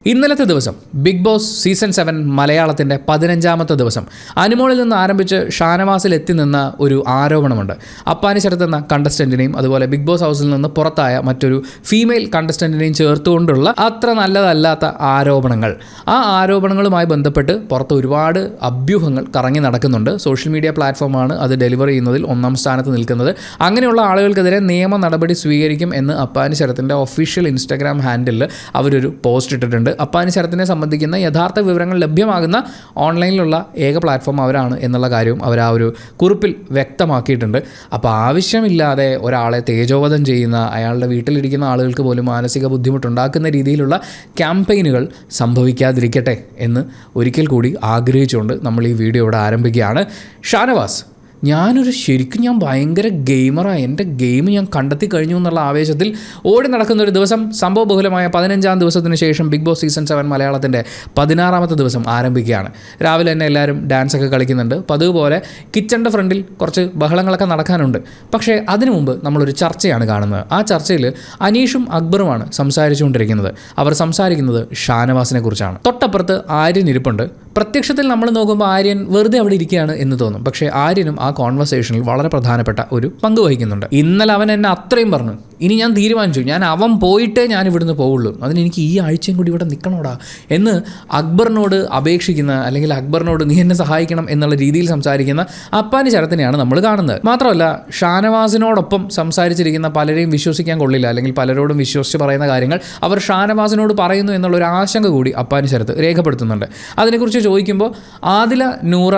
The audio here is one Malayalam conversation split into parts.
ഇന്നലത്തെ ദിവസം ബിഗ് ബോസ് സീസൺ 7 മലയാളത്തിൻ്റെ 15ാമത്തെ ദിവസം അനുമോളിൽ നിന്ന് ആരംഭിച്ച് ഷാനവാസിൽ എത്തി നിന്ന ഒരു ആരോപണമുണ്ട്. അപ്പാനി ശരത്ത് എന്ന കണ്ടസ്റ്റൻറ്റിനെയും അതുപോലെ ബിഗ് ബോസ് ഹൗസിൽ നിന്ന് പുറത്തായ മറ്റൊരു ഫീമെയിൽ കണ്ടസ്റ്റൻറ്റിനെയും ചേർത്തുകൊണ്ടുള്ള അത്ര നല്ലതല്ലാത്ത ആരോപണങ്ങൾ. ആ ആരോപണങ്ങളുമായി ബന്ധപ്പെട്ട് പുറത്ത് ഒരുപാട് അഭ്യൂഹങ്ങൾ കറങ്ങി നടക്കുന്നുണ്ട്. സോഷ്യൽ മീഡിയ പ്ലാറ്റ്ഫോമാണ് അത് ഡെലിവർ ചെയ്യുന്നതിൽ ഒന്നാം സ്ഥാനത്ത് നിൽക്കുന്നത്. അങ്ങനെയുള്ള ആളുകൾക്കെതിരെ നിയമ നടപടി സ്വീകരിക്കും എന്ന് അപ്പാനി ശരത്തിൻ്റെ ഒഫീഷ്യൽ ഇൻസ്റ്റാഗ്രാം ഹാൻഡിലിൽ അവരൊരു പോസ്റ്റ് ഇട്ടിട്ടുണ്ട്. അപ്പാനി ശരത്തിനെ സംബന്ധിക്കുന്ന യഥാർത്ഥ വിവരങ്ങൾ ലഭ്യമാകുന്ന ഓൺലൈനിലുള്ള ഏക പ്ലാറ്റ്ഫോം അവരാണ് എന്നുള്ള കാര്യവും അവർ ആ ഒരു കുറിപ്പിൽ വ്യക്തമാക്കിയിട്ടുണ്ട്. അപ്പോൾ ആവശ്യമില്ലാതെ ഒരാളെ തേജോവധം ചെയ്യുന്ന, അയാളുടെ വീട്ടിലിരിക്കുന്ന ആളുകൾക്ക് പോലും മാനസിക ബുദ്ധിമുട്ടുണ്ടാക്കുന്ന രീതിയിലുള്ള ക്യാമ്പയിനുകൾ സംഭവിക്കാതിരിക്കട്ടെ എന്ന് ഒരിക്കൽ കൂടി ആഗ്രഹിച്ചുകൊണ്ട് നമ്മൾ ഈ വീഡിയോ ഇവിടെ ആരംഭിക്കുകയാണ്. ഷാനവാസ്, ഞാൻ ഭയങ്കര ഗെയിമറാണ്, എൻ്റെ ഗെയിം ഞാൻ കണ്ടെത്തി കഴിഞ്ഞു എന്നുള്ള ആവേശത്തിൽ ഓടി നടക്കുന്ന ഒരു ദിവസം, സംഭവബഹുലമായ 15ാം ദിവസത്തിന് ശേഷം ബിഗ് ബോസ് സീസൺ 7 മലയാളത്തിൻ്റെ 16ാമത്തെ ദിവസം ആരംഭിക്കുകയാണ്. രാവിലെ തന്നെ എല്ലാവരും ഡാൻസൊക്കെ കളിക്കുന്നുണ്ട്. പതിവ് പോലെ കിച്ചണിൻ്റെ ഫ്രണ്ടിൽ കുറച്ച് ബഹളങ്ങളൊക്കെ നടക്കാനുണ്ട്. പക്ഷേ അതിനു മുമ്പ് നമ്മളൊരു ചർച്ചയാണ് കാണുന്നത്. ആ ചർച്ചയിൽ അനീഷും അക്ബറുമാണ് സംസാരിച്ചുകൊണ്ടിരിക്കുന്നത്. അവർ സംസാരിക്കുന്നത് ഷാനവാസിനെ കുറിച്ചാണ്. തൊട്ടപ്പുറത്ത് ആര്യൻ ഇരിപ്പുണ്ട്. പ്രത്യക്ഷത്തിൽ നമ്മൾ നോക്കുമ്പോൾ ആര്യൻ വെറുതെ അവിടെ ഇരിക്കുകയാണ് എന്ന് തോന്നും. പക്ഷേ ആര്യനും ആ കോൺവെർസേഷനിൽ വളരെ പ്രധാനപ്പെട്ട ഒരു പങ്ക് വഹിക്കുന്നുണ്ട്. ഇന്നലെ അവൻ എന്നെ അത്രയും പറഞ്ഞു, ഇനി ഞാൻ തീരുമാനിച്ചു, അവൻ പോയിട്ടേ ഞാൻ ഇവിടുന്ന് പോവുള്ളൂ, അതിനെനിക്ക് ഈ ആഴ്ചയും കൂടി ഇവിടെ നിൽക്കണോടാ എന്ന് അക്ബറിനോട് അപേക്ഷിക്കുന്ന, അല്ലെങ്കിൽ അക്ബറിനോട് നീ എന്നെ സഹായിക്കണം എന്നുള്ള രീതിയിൽ സംസാരിക്കുന്ന അപ്പാനി ശരത്തിനെയാണ് നമ്മൾ കാണുന്നത്. മാത്രമല്ല, ഷാനവാസിനോടൊപ്പം സംസാരിച്ചിരിക്കുന്ന പലരെയും വിശ്വസിക്കാൻ കൊള്ളില്ല, അല്ലെങ്കിൽ പലരോടും വിശ്വസിച്ച് പറയുന്ന കാര്യങ്ങൾ അവർ ഷാനവാസിനോട് പറയുന്നു എന്നുള്ളൊരു ആശങ്ക കൂടി അപ്പാനി ശരത്ത് രേഖപ്പെടുത്തുന്നുണ്ട്. അതിനെക്കുറിച്ച് ചോദിക്കുമ്പോൾ ആദില നൂറ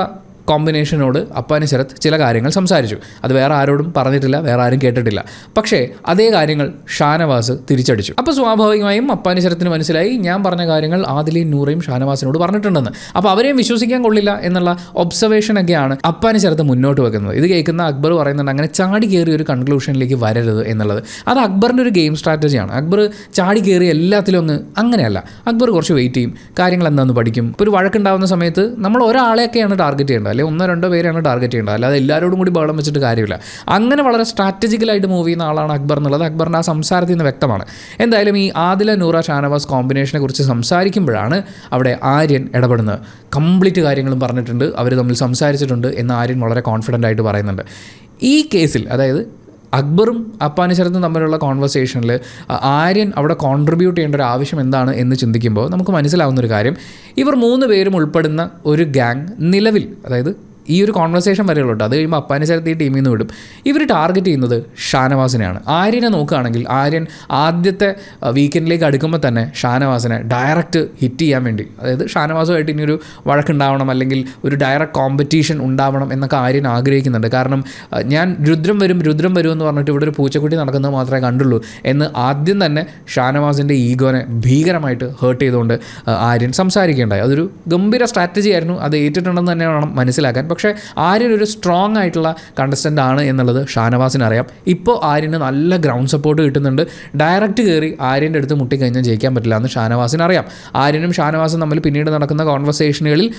കോമ്പിനേഷനോട് അപ്പാനി ശരത്ത് ചില കാര്യങ്ങൾ സംസാരിച്ചു. അത് വേറെ ആരോടും പറഞ്ഞിട്ടില്ല, വേറെ ആരും കേട്ടിട്ടില്ല. പക്ഷേ അതേ കാര്യങ്ങൾ ഷാനവാസ് തിരിച്ചടിച്ചു. അപ്പോൾ സ്വാഭാവികമായും അപ്പാനി ശരത്തിന് മനസ്സിലായി, ഞാൻ പറഞ്ഞ കാര്യങ്ങൾ ആദിലയും നൂറയും ഷാനവാസിനോട് പറഞ്ഞിട്ടുണ്ടെന്ന്. അപ്പോൾ അവരെയും വിശ്വസിക്കാൻ കൊള്ളില്ല എന്നുള്ള ഒബ്സർവേഷനൊക്കെയാണ് അപ്പാനി ശരത്ത് മുന്നോട്ട് വെക്കുന്നത്. ഇത് കേൾക്കുന്ന അക്ബർ പറയുന്നുണ്ട്, അങ്ങനെ ചാടി കയറി ഒരു കൺക്ലൂഷനിലേക്ക് വരരുത് എന്നുള്ളത്. അത് അക്ബറിൻ്റെ ഒരു ഗെയിം സ്ട്രാറ്റജിയാണ്. അക്ബർ ചാടി കയറി എല്ലാത്തിലും അങ്ങനെയല്ല. അക്ബർ കുറച്ച് വെയിറ്റ് ചെയ്യും, കാര്യങ്ങൾ എന്താണെന്ന് പഠിക്കും. ഇപ്പോൾ ഒരു വഴക്കുണ്ടാകുന്ന സമയത്ത് നമ്മൾ ഒരാളെയൊക്കെയാണ് ടാർഗറ്റ് ചെയ്യേണ്ടത്, അല്ലെങ്കിൽ 1-2 പേരെയാണ് ടാർഗറ്റ് ചെയ്യേണ്ടത്, അല്ലാതെ എല്ലാവരോടും കൂടി ബഹളം വെച്ചിട്ട് കാര്യമില്ല. അങ്ങനെ വളരെ സ്ട്രാറ്റജിക്കലായിട്ട് മൂവ് ചെയ്യുന്ന ആളാണ് അക്ബർ എന്നുള്ളത് അക്ബറിൻ്റെ ആ സംസാരത്തിൽ നിന്ന് വ്യക്തമാണ്. എന്തായാലും ഈ ആദില നൂറ ഷാനവാസ് കോമ്പിനേഷനെ കുറിച്ച് സംസാരിക്കുമ്പോഴാണ് അവിടെ ആര്യൻ ഇടപെടുന്നത്. കംപ്ലീറ്റ് കാര്യങ്ങളും പറഞ്ഞിട്ടുണ്ട്, അവർ തമ്മിൽ സംസാരിച്ചിട്ടുണ്ട് എന്ന് ആര്യൻ വളരെ കോൺഫിഡൻ്റ് ആയിട്ട് പറയുന്നുണ്ട്. ഈ കേസിൽ, അതായത് അക്ബറും അപ്പാനി ശരത്തും തമ്മിലുള്ള കോൺവെർസേഷനിൽ ആര്യൻ അവിടെ കോൺട്രിബ്യൂട്ട് ചെയ്യേണ്ട ഒരു ആവശ്യം എന്താണ് എന്ന് ചിന്തിക്കുമ്പോൾ നമുക്ക് മനസ്സിലാവുന്നൊരു കാര്യം, ഇവർ 3 പേരും ഉൾപ്പെടുന്ന ഒരു ഗ്യാങ് നിലവിൽ, അതായത് ഈ ഒരു കോൺവെർസേഷൻ വരെയുള്ളൂ, അത് കഴിയുമ്പോൾ അപ്പാനി ശരത്ത് ഈ ടീമിൽ നിന്ന് വിടും. ഇവർ ടാർഗറ്റ് ചെയ്യുന്നത് ഷാനവാസിനെയാണ്. ആര്യനെ നോക്കുകയാണെങ്കിൽ ആര്യൻ ആദ്യത്തെ വീക്കെൻഡിലേക്ക് അടുക്കുമ്പോൾ തന്നെ ഷാനവാസിനെ ഡയറക്റ്റ് ഹിറ്റ് ചെയ്യാൻ വേണ്ടി, അതായത് ഷാനവാസുമായിട്ട് ഇനിയൊരു വഴക്കുണ്ടാവണം, അല്ലെങ്കിൽ ഒരു ഡയറക്റ്റ് കോമ്പറ്റീഷൻ ഉണ്ടാവണം എന്നൊക്കെ ആര്യൻ ആഗ്രഹിക്കുന്നുണ്ട്. കാരണം ഞാൻ രുദ്രം വരും എന്ന് പറഞ്ഞിട്ട് ഇവിടെ ഒരു പൂച്ചക്കുട്ടി നടക്കുന്നത് മാത്രമേ കണ്ടുള്ളൂ എന്ന് ആദ്യം തന്നെ ഷാനവാസിൻ്റെ ഈഗോനെ ഭീകരമായിട്ട് ഹേർട്ട് ചെയ്തുകൊണ്ട് ആര്യൻ സംസാരിക്കേണ്ടായി. അതൊരു ഗംഭീര സ്ട്രാറ്റജി ആയിരുന്നു, അത് ഏറ്റിട്ടുണ്ടെന്ന് തന്നെ വേണം മനസ്സിലാക്കാൻ. പക്ഷേ ആര്യൻ ഒരു സ്ട്രോങ് ആയിട്ടുള്ള കണ്ടസ്റ്റൻ്റ് ആണ് എന്നുള്ളത് ഷാനവാസിന് അറിയാം. ഇപ്പോൾ ആര്യന് നല്ല ഗ്രൗണ്ട് സപ്പോർട്ട് കിട്ടുന്നുണ്ട്. ഡയറക്റ്റ് കയറി ആര്യൻ്റെ അടുത്ത് മുട്ടിക്കഴിഞ്ഞാൽ ജയിക്കാൻ പറ്റില്ല എന്ന് ഷാനവാസിന് അറിയാം. ആര്യനും ഷാനവാസും തമ്മിൽ പിന്നീട് നടക്കുന്ന കോൺവെർസേഷനുകളിൽ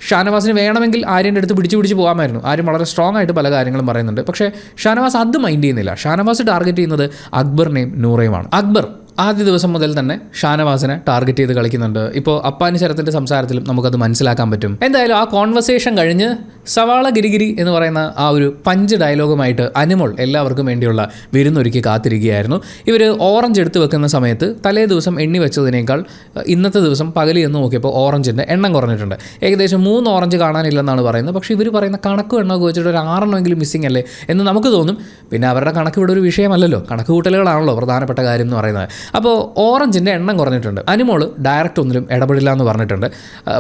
ഷാനവാസിന് വേണമെങ്കിൽ ആര്യൻ്റെ അടുത്ത് പിടിച്ച് പോകാമായിരുന്നു. ആര്യൻ വളരെ സ്ട്രോങ് ആയിട്ട് പല കാര്യങ്ങളും പറയുന്നുണ്ട്. പക്ഷേ ഷാനവാസ് അത് മൈൻഡ് ചെയ്യുന്നില്ല. ഷാനവാസ് ടാർഗറ്റ് ചെയ്യുന്നത് അക്ബറിനെയും നൂറയുമാണ്. അക്ബർ ആദ്യ ദിവസം മുതൽ തന്നെ ഷാനവാസിനെ ടാർഗറ്റ് ചെയ്ത് കളിക്കുന്നുണ്ട്. ഇപ്പോൾ അപ്പാനി ശരത്തിൻ്റെ സംസാരത്തിലും നമുക്കത് മനസ്സിലാക്കാൻ പറ്റും. എന്തായാലും ആ കോൺവെർസേഷൻ കഴിഞ്ഞ് സവാള ഗിരിഗിരി എന്ന് പറയുന്ന ആ ഒരു പഞ്ച് ഡയലോഗുമായിട്ട് അനുമോൾ എല്ലാവർക്കും വേണ്ടിയുള്ള വിരുന്നൊരുക്കി കാത്തിരിക്കുകയായിരുന്നു. ഇവർ ഓറഞ്ച് എടുത്ത് വെക്കുന്ന സമയത്ത് തലേ ദിവസം എണ്ണി വെച്ചതിനേക്കാൾ ഇന്നത്തെ ദിവസം പകൽ എന്ന് നോക്കിയപ്പോൾ ഓറഞ്ചിൻ്റെ എണ്ണം കുറഞ്ഞിട്ടുണ്ട്. ഏകദേശം 3 ഓറഞ്ച് കാണാനില്ലെന്നാണ് പറയുന്നത്. പക്ഷേ ഇവർ പറയുന്ന കണക്ക് എണ്ണമൊക്കെ വെച്ചിട്ട് ഒരു 6 മിസ്സിംഗ് അല്ലേ എന്ന് നമുക്ക് തോന്നും. പിന്നെ അവരുടെ കണക്ക് ഇവിടെ ഒരു വിഷയമല്ലല്ലോ, കണക്ക് കൂട്ടലുകളാണല്ലോ പ്രധാനപ്പെട്ട കാര്യം എന്ന് പറയുന്നത്. അപ്പോൾ ഓറഞ്ചിൻ്റെ എണ്ണം കുറഞ്ഞിട്ടുണ്ട്. അനുമോൾ ഡയറക്റ്റ് ഒന്നിലും ഇടപെടില്ല എന്ന് പറഞ്ഞിട്ടുണ്ട്.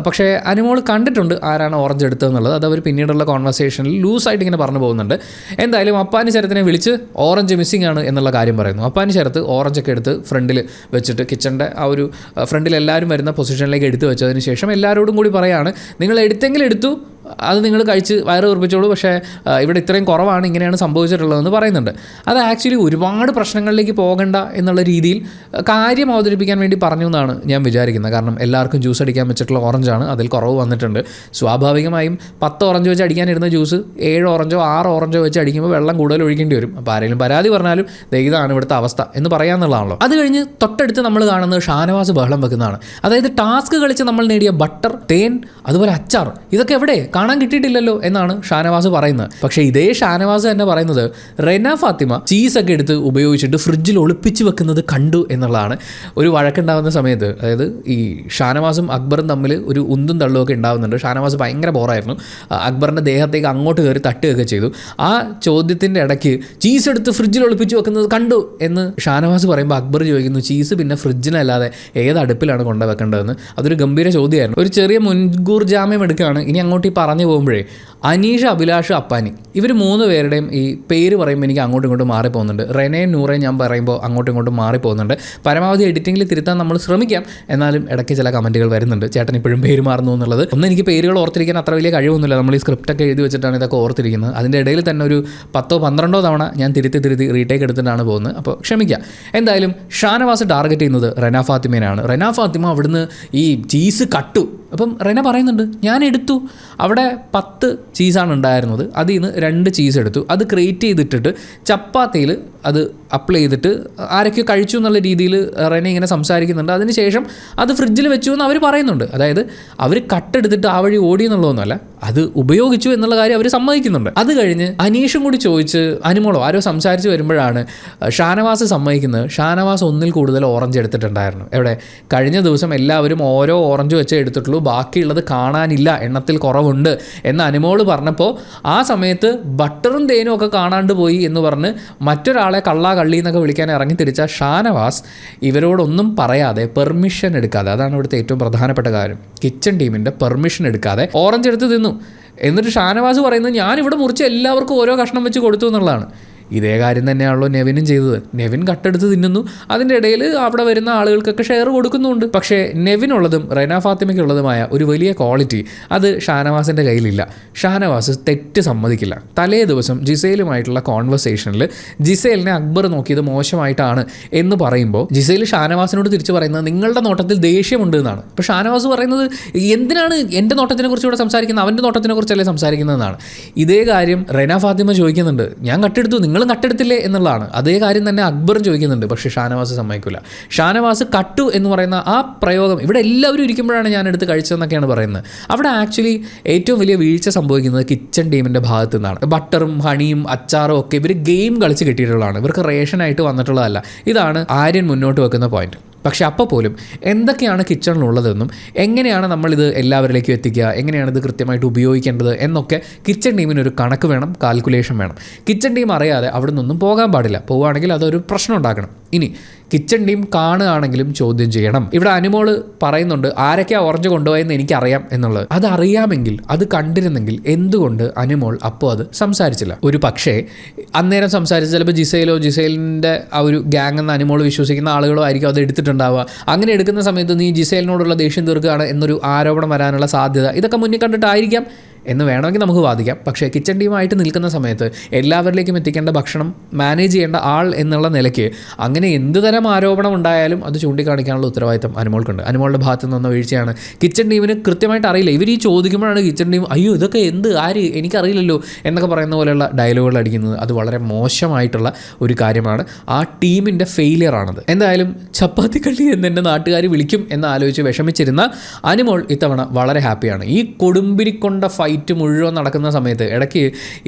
പക്ഷേ അനുമോൾ കണ്ടിട്ടുണ്ട് ആരാണ് ഓറഞ്ച് എടുത്തതെന്നുള്ളത്. അത് അവർ പിന്നീടുള്ള കോൺവെർസേഷനിൽ ലൂസായിട്ട് ഇങ്ങനെ പറഞ്ഞു പോകുന്നുണ്ട്. എന്തായാലും അപ്പാനി ശരത്തിനെ വിളിച്ച് ഓറഞ്ച് മിസ്സിംഗ് ആണ് എന്നുള്ള കാര്യം പറയുന്നു. അപ്പാനി ശരത്ത് ഓറഞ്ചൊക്കെ എടുത്ത് ഫ്രണ്ടിൽ വെച്ചിട്ട് കിച്ചണിൻ്റെ ആ ഒരു ഫ്രണ്ടിൽ എല്ലാവരും വരുന്ന പൊസിഷനിലേക്ക് എടുത്ത് വെച്ചതിന് ശേഷം എല്ലാവരോടും കൂടി പറയുകയാണ്, നിങ്ങൾ എടുത്തെങ്കിൽ എടുത്തു, അത് നിങ്ങൾ കഴിച്ച് വയറ് വീർപ്പിച്ചോളൂ, പക്ഷേ ഇവിടെ ഇത്രയും കുറവാണ്, ഇങ്ങനെയാണ് സംഭവിച്ചിട്ടുള്ളതെന്ന് പറയുന്നുണ്ട്. അത് ആക്ച്വലി ഒരുപാട് പ്രശ്നങ്ങളിലേക്ക് പോകണ്ട എന്നുള്ള രീതിയിൽ കാര്യം അവതരിപ്പിക്കാൻ വേണ്ടി പറഞ്ഞു എന്നാണ് ഞാൻ വിചാരിക്കുന്നത്. കാരണം എല്ലാവർക്കും ജ്യൂസ് അടിക്കാൻ വെച്ചിട്ടുള്ള ഓറഞ്ചാണ്, അതിൽ കുറവ് വന്നിട്ടുണ്ട്. സ്വാഭാവികമായും 10 ഓറഞ്ച് വെച്ച് അടിക്കാനിരുന്ന ജ്യൂസ് 7 ഓറഞ്ചോ 6 ഓറഞ്ചോ വെച്ച് അടിക്കുമ്പോൾ വെള്ളം കൂടുതൽ ഒഴിക്കേണ്ടി വരും. അപ്പോൾ ആരെങ്കിലും പരാതി പറഞ്ഞാലും ഇതാണ് ഇവിടുത്തെ അവസ്ഥ എന്ന് പറയാമെന്നുള്ളതാണല്ലോ. അത് കഴിഞ്ഞ് തൊട്ടടുത്ത് നമ്മൾ കാണുന്നത് ഷാനവാസ് ബഹളം വെക്കുന്നതാണ്. അതായത് ടാസ്ക് കളിച്ച് നമ്മൾ നേടിയ ബട്ടർ, തേൻ, അതുപോലെ അച്ചാർ, ഇതൊക്കെ എവിടെ കാണാൻ കിട്ടിയിട്ടില്ലല്ലോ എന്നാണ് ഷാനവാസ് പറയുന്നത്. പക്ഷേ ഇതേ ഷാനവാസ് തന്നെ പറയുന്നത് റെന ഫാത്തിമ ചീസൊക്കെ എടുത്ത് ഉപയോഗിച്ചിട്ട് ഫ്രിഡ്ജിൽ ഒളിപ്പിച്ച് വെക്കുന്നത് കണ്ടു എന്നുള്ളതാണ്. ഒരു വഴക്കുണ്ടാകുന്ന സമയത്ത്, അതായത് ഈ ഷാനവാസും അക്ബറും തമ്മിൽ ഒരു ഉന്തും തള്ളുമൊക്കെ ഉണ്ടാകുന്നുണ്ട്. ഷാനവാസ് ഭയങ്കര ബോറായിരുന്നു, അക്ബറിൻ്റെ ദേഹത്തേക്ക് അങ്ങോട്ട് കയറി തട്ടുകയൊക്കെ ചെയ്തു. ആ ചോദ്യത്തിൻ്റെ ഇടയ്ക്ക് ചീസ് എടുത്ത് ഫ്രിഡ്ജിൽ ഒളിപ്പിച്ച് വെക്കുന്നത് കണ്ടു എന്ന് ഷാനവാസ് പറയുമ്പോൾ അക്ബർ ചോദിക്കുന്നു, ചീസ് പിന്നെ ഫ്രിഡ്ജിനല്ലാതെ ഏത് അടുപ്പിലാണ് കൊണ്ടുവെക്കേണ്ടതെന്ന്. അതൊരു ഗംഭീര ചോദ്യമായിരുന്നു. ഒരു ചെറിയ മുൻകൂർ ജാമ്യം എടുക്കുകയാണ്. ഇനി അങ്ങോട്ട് ഈ പറഞ്ഞു പോകുമ്പോഴേ അനീഷ്, അഭിലാഷ്, അപ്പാനി, ഇവർ 3 പേരുടെയും ഈ പേര് പറയുമ്പോൾ എനിക്ക് അങ്ങോട്ടും ഇങ്ങോട്ടും മാറിപ്പോകുന്നുണ്ട്. റെനയും നൂറയും ഞാൻ പറയുമ്പോൾ അങ്ങോട്ടും ഇങ്ങോട്ടും മാറിപ്പോകുന്നുണ്ട്. പരമാവധി എഡിറ്റിങ്ങിൽ തിരുത്താൻ നമ്മൾ ശ്രമിക്കാം, എന്നാലും ഇടയ്ക്ക് ചില കമൻറ്റുകൾ വരുന്നുണ്ട്, ചേട്ടൻ ഇപ്പോഴും പേര് മാറുന്നു എന്നുള്ളത്. ഒന്നും എനിക്ക് പേരുകൾ ഓർത്തിരിക്കാൻ അത്ര വലിയ കഴിവൊന്നുമില്ല. നമ്മൾ ഈ സ്ക്രിപ്റ്റൊക്കെ എഴുതി വെച്ചിട്ടാണ് ഇതൊക്കെ ഓർത്തിരിക്കുന്നത്. അതിൻ്റെ ഇടയിൽ തന്നെ ഒരു 10-12 തവണ ഞാൻ തിരുത്തി റീടേക്ക് എടുത്തിട്ടാണ് പോകുന്നത്. അപ്പോൾ ക്ഷമിക്കുക. എന്തായാലും ഷാനവാസ് ടാർഗറ്റ് ചെയ്യുന്നത് റെന ഫാത്തിമേനാണ്. റെന ഫാത്തിമ അവിടുന്ന് ഈ ചീസ് കട്ടു. അപ്പം റെന പറയുന്നുണ്ട്, ഞാൻ എടുത്തു, അവിടെ 10 ചീസാണ് ഉണ്ടായിരുന്നത്, അതിൽ നിന്ന് 2 ചീസ് എടുത്തു, അത് ക്രിയേറ്റ് ചെയ്തിട്ടിട്ട് ചപ്പാത്തിയിൽ അത് അപ്ലൈ ചെയ്തിട്ട് ആരൊക്കെ കഴിച്ചു എന്നുള്ള രീതിയിൽ റെന ഇങ്ങനെ സംസാരിക്കുന്നുണ്ട്. അതിനുശേഷം അത് ഫ്രിഡ്ജിൽ വെച്ചു എന്ന് അവർ പറയുന്നുണ്ട്. അതായത് അവർ കട്ടെടുത്തിട്ട് ആ വഴി ഓടി എന്നുള്ളതൊന്നുമല്ല, അത് ഉപയോഗിച്ചു എന്നുള്ള കാര്യം അവർ സമ്മതിക്കുന്നുണ്ട്. അത് കഴിഞ്ഞ് അനീഷും കൂടി ചോദിച്ച് അനുമോളോ ആരോ സംസാരിച്ച് വരുമ്പോഴാണ് ഷാനവാസ് സമ്മതിക്കുന്നത്. ഷാനവാസ് 1 കൂടുതൽ ഓറഞ്ച് എടുത്തിട്ടുണ്ടായിരുന്നു. എവിടെ കഴിഞ്ഞ ദിവസം എല്ലാവരും ഓരോ ഓറഞ്ച് വെച്ചേ എടുത്തിട്ടുള്ളൂ, ബാക്കിയുള്ളത് കാണാനില്ല, എണ്ണത്തിൽ കുറവുണ്ട് എന്ന് അനുമോള് പറഞ്ഞപ്പോൾ ആ സമയത്ത് ബട്ടറും തേനും ഒക്കെ കാണാണ്ട് പോയി എന്ന് പറഞ്ഞ് മറ്റൊരാളെ കള്ളി എന്നൊക്കെ വിളിക്കാൻ ഇറങ്ങി തിരിച്ച ഷാനവാസ് ഇവരോടൊന്നും പറയാതെ പെർമിഷൻ എടുക്കാതെ, അതാണ് ഇവിടുത്തെ ഏറ്റവും പ്രധാനപ്പെട്ട കാര്യം, കിച്ചൺ ടീമിൻ്റെ പെർമിഷൻ എടുക്കാതെ ഓറഞ്ച് എടുത്ത് തിന്നു. എന്നിട്ട് ഷാനവാസ് പറയുന്നത് ഞാനിവിടെ മുറിച്ച് എല്ലാവർക്കും ഓരോ കഷ്ണം വെച്ച് കൊടുത്തു എന്നുള്ളതാണ്. ഇതേ കാര്യം തന്നെയാണല്ലോ നെവിനും ചെയ്തത്. നെവിൻ കട്ടെടുത്ത് തിന്നുന്നു, അതിൻ്റെ ഇടയിൽ അവിടെ വരുന്ന ആളുകൾക്കൊക്കെ ഷെയർ കൊടുക്കുന്നുണ്ട്. പക്ഷേ നെവിനുള്ളതും റെന ഫാത്തിമയ്ക്കുള്ളതുമായ ഒരു വലിയ ക്വാളിറ്റി അത് ഷാനവാസിൻ്റെ കയ്യിലില്ല. ഷാനവാസ് തെറ്റ് സമ്മതിക്കില്ല. തലേ ദിവസം ജിസേലുമായിട്ടുള്ള കോൺവെർസേഷനിൽ ജിസേലിനെ അക്ബർ നോക്കിയത് മോശമായിട്ടാണ് എന്ന് പറയുമ്പോൾ ജിസേൽ ഷാനവാസിനോട് തിരിച്ചു പറയുന്നത് നിങ്ങളുടെ നോട്ടത്തിൽ ദേഷ്യമുണ്ട് എന്നാണ്. അപ്പോൾ ഷാനവാസ് പറയുന്നത് എന്തിനാണ് എൻ്റെ നോട്ടത്തിനെ കുറിച്ച് ഇവിടെ സംസാരിക്കുന്നത്, അവൻ്റെ നോട്ടത്തിനെ കുറിച്ചല്ലേ സംസാരിക്കുന്നതെന്നാണ്. ഇതേ കാര്യം റെന ഫാത്തിമ ചോദിക്കുന്നുണ്ട്, ഞാൻ കട്ടെടുത്തു നിങ്ങളും കട്ടെടുത്തില്ലേ എന്നുള്ളതാണ്. അതേ കാര്യം തന്നെ അക്ബറും ചോദിക്കുന്നുണ്ട്. പക്ഷേ ഷാനവാസ് സമ്മതിക്കില്ല. ഷാനവാസ് കട്ടു എന്ന് പറയുന്ന ആ പ്രയോഗം ഇവിടെ എല്ലാവരും ഇരിക്കുമ്പോഴാണ് ഞാൻ എടുത്ത് കഴിച്ചതെന്നൊക്കെയാണ് പറയുന്നത്. അവിടെ ആക്ച്വലി ഏറ്റവും വലിയ വീഴ്ച സംഭവിക്കുന്നത് കിച്ചൺ ടീമിൻ്റെ ഭാഗത്തു നിന്നാണ്. ബട്ടറും ഹണിയും അച്ചാറും ഒക്കെ ഇവർ ഗെയിം കളിച്ച് കിട്ടിയിട്ടുള്ളതാണ്, ഇവർക്ക് റേഷനായിട്ട് വന്നിട്ടുള്ളതല്ല. ഇതാണ് ആര്യൻ മുന്നോട്ട് വെക്കുന്ന പോയിന്റ്. പക്ഷേ അപ്പോൾ പോലും എന്തൊക്കെയാണ് കിച്ചണിലുള്ളതെന്നും എങ്ങനെയാണ് നമ്മളിത് എല്ലാവരിലേക്കും എത്തിക്കുക, എങ്ങനെയാണ് ഇത് കൃത്യമായിട്ട് ഉപയോഗിക്കേണ്ടത് എന്നൊക്കെ കിച്ചൺ ടീമിനൊരു കണക്ക് വേണം, കാൽക്കുലേഷൻ വേണം. കിച്ചൺ ടീം അറിയാതെ അവിടെ നിന്നൊന്നും പോകാൻ പാടില്ല. പോവുകയാണെങ്കിൽ അതൊരു പ്രശ്നം ഉണ്ടാക്കണം. ഇനി കിച്ചൺ ടീം കാണുകയാണെങ്കിലും ചോദ്യം ചെയ്യണം. ഇവിടെ അനുമോള് പറയുന്നുണ്ട് ആരൊക്കെയാണ് ഓറഞ്ച് കൊണ്ടുപോയെന്ന് എനിക്കറിയാം എന്നുള്ളത്. അതറിയാമെങ്കിൽ, അത് കണ്ടിരുന്നെങ്കിൽ എന്തുകൊണ്ട് അനുമോൾ അപ്പോൾ അത് സംസാരിച്ചില്ല? ഒരു പക്ഷേ അന്നേരം സംസാരിച്ച് ചിലപ്പോൾ ജിസേലിൻ്റെ ആ ഒരു ഗ്യാങ് എന്ന് അനുമോൾ വിശ്വസിക്കുന്ന ആളുകളോ ആയിരിക്കും അത് എടുത്തിട്ടുണ്ടാവുക. അങ്ങനെ എടുക്കുന്ന സമയത്ത് നീ ജിസേലിനോടുള്ള ദേഷ്യം തീർക്കുകയാണ് എന്നൊരു ആരോപണം വരാനുള്ള സാധ്യത ഇതൊക്കെ മുന്നിൽ കണ്ടിട്ടായിരിക്കാം എന്ന് വേണമെങ്കിൽ നമുക്ക് വാദിക്കാം. പക്ഷേ കിച്ചൺ ടീമായിട്ട് നിൽക്കുന്ന സമയത്ത് എല്ലാവരിലേക്കും എത്തിക്കേണ്ട ഭക്ഷണം മാനേജ് ചെയ്യേണ്ട ആൾ എന്നുള്ള നിലയ്ക്ക് അങ്ങനെ എന്ത് തരം ആരോപണം ഉണ്ടായാലും അത് ചൂണ്ടിക്കാണിക്കാനുള്ള ഉത്തരവാദിത്തം അനുമോൾക്കുണ്ട്. അനുമോളുടെ ഭാഗത്ത് നിന്ന വീഴ്ചയാണ്. കിച്ചൺ ടീമിന് കൃത്യമായിട്ട് അറിയില്ല. ഇവർ ഈ ചോദിക്കുമ്പോഴാണ് കിച്ചൺ ടീം അയ്യോ ഇതൊക്കെ ആര് എനിക്കറിയില്ലല്ലോ എന്നൊക്കെ പറയുന്ന പോലെയുള്ള ഡയലോഗുകൾ അടിക്കുന്നത്. അത് വളരെ മോശമായിട്ടുള്ള ഒരു കാര്യമാണ്. ആ ടീമിൻ്റെ ഫെയിലിയറാണത്. എന്തായാലും ചപ്പാത്തിക്കള്ളി എന്നെ നാട്ടുകാർ വിളിക്കും എന്ന് ആലോചിച്ച് വിഷമിച്ചിരുന്ന അനുമോൾ ഇത്തവണ വളരെ ഹാപ്പിയാണ്. ഈ കൊടുമ്പിരിക്കൊണ്ട ഫൈറ്റ് മുഴുവൻ നടക്കുന്ന സമയത്ത് ഇടയ്ക്ക്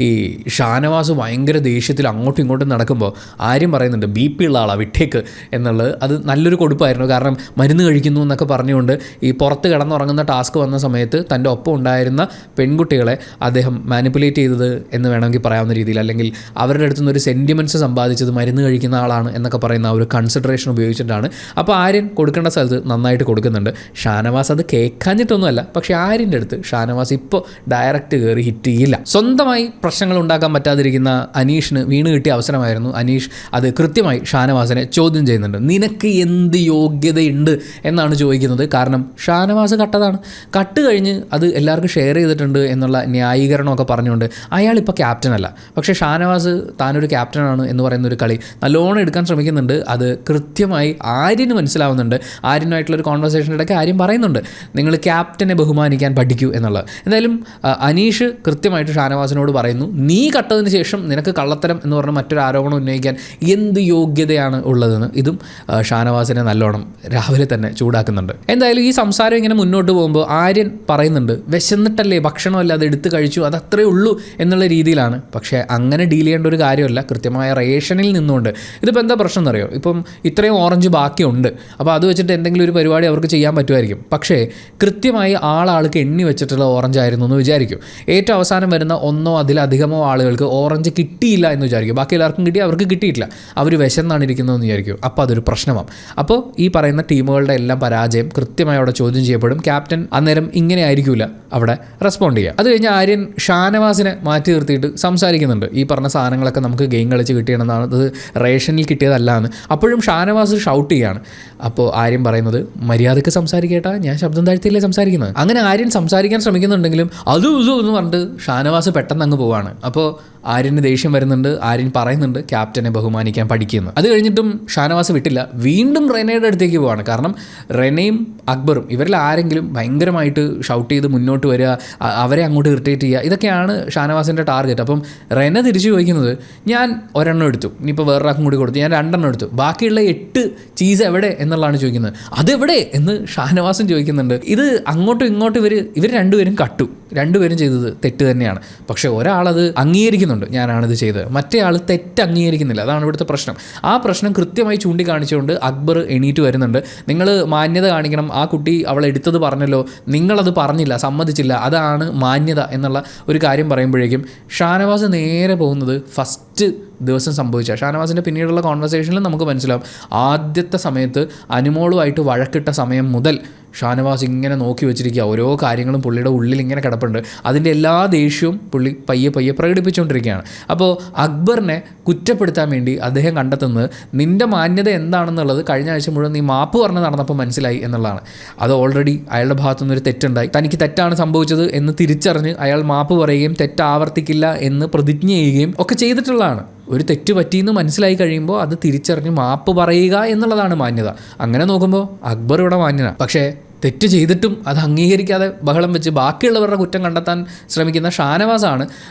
ഈ ഷാനവാസ് ഭയങ്കര ദേഷ്യത്തിൽ അങ്ങോട്ടും ഇങ്ങോട്ടും നടക്കുമ്പോൾ ആര്യം പറയുന്നുണ്ട് BP ഉള്ള ആളാണ് വിട്ടേക്ക് എന്നുള്ളത്. അത് നല്ലൊരു കൊടുപ്പായിരുന്നു. കാരണം മരുന്ന് കഴിക്കുന്നു എന്നൊക്കെ പറഞ്ഞുകൊണ്ട് ഈ പുറത്ത് കിടന്നുറങ്ങുന്ന ടാസ്ക് വന്ന സമയത്ത് തൻ്റെ ഒപ്പം ഉണ്ടായിരുന്ന പെൺകുട്ടികളെ അദ്ദേഹം മാനിപ്പുലേറ്റ് ചെയ്തത് എന്ന് വേണമെങ്കിൽ പറയാവുന്ന രീതിയിൽ, അല്ലെങ്കിൽ അവരുടെ അടുത്തു നിന്നൊരു സെൻറ്റിമെൻറ്റ്സ് സമ്പാദിച്ചത് മരുന്ന് കഴിക്കുന്ന ആളാണ് എന്നൊക്കെ പറയുന്ന ഒരു കൺസിഡറേഷൻ ഉപയോഗിച്ചിട്ടാണ്. അപ്പോൾ ആര്യൻ കൊടുക്കേണ്ട സ്ഥലത്ത് നന്നായിട്ട് കൊടുക്കുന്നുണ്ട്. ഷാനവാസ് അത് കേൾക്കാഞ്ഞിട്ടൊന്നുമല്ല, പക്ഷേ ആര്യൻ്റെ അടുത്ത് ഷാനവാസ് ഇപ്പോൾ ഡയറക്റ്റ് കയറി ഹിറ്റ് ചെയ്യില്ല. സ്വന്തമായി പ്രശ്നങ്ങൾ ഉണ്ടാക്കാൻ പറ്റാതിരിക്കുന്ന അനീഷിന് വീണ് കിട്ടിയ അവസരമായിരുന്നു. അനീഷ് അത് കൃത്യമായി ഷാനവാസിനെ ചോദ്യം ചെയ്യുന്നുണ്ട്. നിനക്ക് എന്ത് യോഗ്യതയുണ്ട് എന്നാണ് ചോദിക്കുന്നത്. കാരണം ഷാനവാസ് കട്ടതാണ്, കട്ട് കഴിഞ്ഞ് അത് എല്ലാവർക്കും ഷെയർ ചെയ്തിട്ടുണ്ട് എന്നുള്ള ന്യായീകരണമൊക്കെ പറഞ്ഞുകൊണ്ട് അയാളിപ്പോൾ ക്യാപ്റ്റനല്ല. പക്ഷേ ഷാനവാസ് താനൊരു ക്യാപ്റ്റനാണ് എന്ന് പറയുന്ന ഒരു കളി നല്ലോണം എടുക്കാൻ ശ്രമിക്കുന്നുണ്ട്. അത് കൃത്യമായി ആര്യന് മനസ്സിലാവുന്നുണ്ട്. ആര്യനുമായിട്ടുള്ളൊരു കോൺവെർസേഷൻ്റെ ഇടയ്ക്ക് ആര്യം പറയുന്നുണ്ട്, നിങ്ങൾ ക്യാപ്റ്റനെ ബഹുമാനിക്കാൻ പഠിക്കൂ എന്നുള്ളത്. എന്തായാലും അനീഷ് കൃത്യമായിട്ട് ഷാനവാസിനോട് പറയുന്നു, നീ കട്ടതിന് ശേഷം നിനക്ക് കള്ളത്തരം എന്ന് പറഞ്ഞ മറ്റൊരു ആരോപണം ഉന്നയിക്കാൻ എന്ത് യോഗ്യതയാണ് ഉള്ളതെന്ന് ഇതും ഷാനവാസിനെ നല്ലോണം രാവിലെ തന്നെ ചൂടാക്കുന്നുണ്ട്. എന്തായാലും ഈ സംസാരം ഇങ്ങനെ മുന്നോട്ട് പോകുമ്പോൾ ആര്യൻ പറയുന്നുണ്ട്, വിശന്നിട്ടല്ലേ ഭക്ഷണമല്ല അത് എടുത്ത് കഴിച്ചു, അത് അത്രേ ഉള്ളൂ എന്നുള്ള രീതിയിലാണ്. പക്ഷേ അങ്ങനെ ഡീൽ ചെയ്യേണ്ട ഒരു കാര്യമല്ല. കൃത്യമായ റേഷനിൽ നിന്നുകൊണ്ട് ഇതിപ്പോൾ എന്താ പ്രശ്നം എന്നറിയോ, ഇപ്പം ഇത്രയും ഓറഞ്ച് ബാക്കിയുണ്ട്, അപ്പോൾ അത് വെച്ചിട്ട് എന്തെങ്കിലും ഒരു പരിപാടി അവർക്ക് ചെയ്യാൻ പറ്റുമായിരിക്കും. പക്ഷേ കൃത്യമായി ആൾക്ക് എണ്ണി വെച്ചിട്ടുള്ള ഓറഞ്ച് ആയിരുന്നു എന്ന് വിചാരിക്കും. ഏറ്റവും അവസാനം വരുന്ന ഒന്നോ അതിലധികമോ ആളുകൾക്ക് ഓറഞ്ച് കിട്ടിയില്ല എന്ന് വിചാരിക്കും. ബാക്കി എല്ലാവർക്കും കിട്ടി, അവർക്ക് കിട്ടിയിട്ടില്ല, അവർ വിശന്നാണ് ഇരിക്കുന്നതെന്ന് വിചാരിക്കും. അപ്പോൾ അതൊരു പ്രശ്നമാണ്. അപ്പോൾ ഈ പറയുന്ന ടീമുകളുടെ എല്ലാം പരാജയം കൃത്യമായി അവിടെ ചോദ്യം ചെയ്യപ്പെടും. ക്യാപ്റ്റൻ അന്നേരം ഇങ്ങനെ ആയിരിക്കില്ല അവിടെ റെസ്പോണ്ട് ചെയ്യുക. അത് കഴിഞ്ഞ് ആര്യൻ ഷാനവാസിനെ മാറ്റി നിർത്തിയിട്ട് സംസാരിക്കുന്നുണ്ട്. ഈ പറഞ്ഞ സാധനങ്ങളൊക്കെ നമുക്ക് ഗെയിം കളിച്ച് കിട്ടിയണമെന്നാണ്, അത് റേഷനിൽ കിട്ടിയതല്ല എന്ന്. അപ്പോഴും ഷാനവാസ് ഷൗട്ട് ചെയ്യുകയാണ്. അപ്പോൾ ആര്യൻ പറയുന്നത്, മര്യാദയ്ക്ക് സംസാരിക്കേട്ടാ, ഞാൻ ശബ്ദം താഴ്ത്തിയല്ലേ സംസാരിക്കുന്നത്. അങ്ങനെ ആര്യൻ സംസാരിക്കാൻ ശ്രമിക്കുന്നുണ്ടെങ്കിലും അതും ഇതും എന്ന് പറഞ്ഞിട്ട് ഷാനവാസ് പെട്ടെന്ന് അങ്ങ് പോവാണ്. അപ്പോൾ ആര്യന് ദേഷ്യം വരുന്നുണ്ട്. ആര്യൻ പറയുന്നുണ്ട് ക്യാപ്റ്റനെ ബഹുമാനിക്കാൻ പഠിക്കുന്നു. അത് കഴിഞ്ഞിട്ടും ഷാനവാസ് വിട്ടില്ല. വീണ്ടും റെനയുടെ അടുത്തേക്ക് പോവാണ്. കാരണം റെനയും അക്ബറും ഇവരിൽ ആരെങ്കിലും ഭയങ്കരമായിട്ട് ഷൗട്ട് ചെയ്ത് മുന്നോട്ട് വരിക, അവരെ അങ്ങോട്ട് ഇറിറ്റേറ്റ് ചെയ്യുക, ഇതൊക്കെയാണ് ഷാനവാസിൻ്റെ ടാർഗറ്റ്. അപ്പം റെന തിരിച്ചു ചോദിക്കുന്നത്, ഞാൻ ഒരെണ്ണം എടുത്തു, ഇനിയിപ്പോൾ വേറൊരാൾക്കും കൂടി കൊടുത്തു, ഞാൻ 2 എണ്ണം എടുത്തു, ബാക്കിയുള്ള 8 ചീസ് എവിടെ എന്നുള്ളതാണ് ചോദിക്കുന്നത്. അതെവിടെ എന്ന് ഷാനവാസും ചോദിക്കുന്നുണ്ട്. ഇത് അങ്ങോട്ടും ഇങ്ങോട്ടും ഇവർ രണ്ടുപേരും കട്ടു, രണ്ടുപേരും ചെയ്തത് തെറ്റ് തന്നെയാണ്. പക്ഷേ ഒരാളത് അംഗീകരിക്കുന്നുണ്ട്, ഞാനാണിത് ചെയ്തത്, മറ്റേ ആൾ തെറ്റ് അംഗീകരിക്കുന്നില്ല. അതാണ് ഇവിടുത്തെ പ്രശ്നം. ആ പ്രശ്നം കൃത്യമായി ചൂണ്ടിക്കാണിച്ചുകൊണ്ട് അക്ബർ എണീറ്റ് വരുന്നുണ്ട്. നിങ്ങൾ മാന്യത കാണിക്കണം, ആ കുട്ടി അവൾ എടുത്തത് പറഞ്ഞല്ലോ, നിങ്ങളത് പറഞ്ഞില്ല, സമ്മതിച്ചില്ല, അതാണ് മാന്യത എന്നുള്ള ഒരു കാര്യം പറയുമ്പോഴേക്കും ഷാനവാസ് നേരെ പോകുന്നത് ഫസ്റ്റ് ദിവസം സംഭവിച്ച ഷാനവാസിൻ്റെ പിന്നീടുള്ള കോൺവെർസേഷനിൽ നമുക്ക് മനസ്സിലാവും. ആദ്യത്തെ സമയത്ത് അനുമോളുമായിട്ട് വഴക്കിട്ട സമയം മുതൽ ഷാനവാസ് ഇങ്ങനെ നോക്കി വെച്ചിരിക്കുക. ഓരോ കാര്യങ്ങളും പുള്ളിയുടെ ഉള്ളിൽ ഇങ്ങനെ കിടപ്പുണ്ട്. അതിൻ്റെ എല്ലാ ദേഷ്യവും പുള്ളി പയ്യെ പ്രകടിപ്പിച്ചുകൊണ്ടിരിക്കുകയാണ്. അപ്പോൾ അക്ബറിനെ കുറ്റപ്പെടുത്താൻ വേണ്ടി അദ്ദേഹം കണ്ടെത്തുന്നത്, നിൻ്റെ മാന്യത എന്താണെന്നുള്ളത് കഴിഞ്ഞ ആഴ്ച മുഴുവൻ നീ മാപ്പ് പറഞ്ഞ് നടന്നപ്പോൾ മനസ്സിലായി എന്നുള്ളതാണ്. അത് ഓൾറെഡി അയാളുടെ ഭാഗത്തുനിന്നൊരു തെറ്റുണ്ടായി, തനിക്ക് തെറ്റാണ് സംഭവിച്ചത് എന്ന് തിരിച്ചറിഞ്ഞ് അയാൾ മാപ്പ് പറയുകയും തെറ്റ് ആവർത്തിക്കില്ല എന്ന് പ്രതിജ്ഞ ചെയ്യുകയും ഒക്കെ ചെയ്തിട്ടുള്ളതാണ്. ഒരു തെറ്റ് പറ്റിയെന്ന് മനസ്സിലായി കഴിയുമ്പോൾ അത് തിരിച്ചറിഞ്ഞ് മാപ്പ് പറയുക എന്നുള്ളതാണ് മാന്യത. അങ്ങനെ നോക്കുമ്പോൾ അക്ബർ ഇവിടെ മാന്യനാണ്. പക്ഷേ തെറ്റ് ചെയ്തിട്ടും അത് അംഗീകരിക്കാതെ ബഹളം വെച്ച് ബാക്കിയുള്ളവരുടെ കുറ്റം കണ്ടെത്താൻ ശ്രമിക്കുന്ന ഷാനവാസാണ്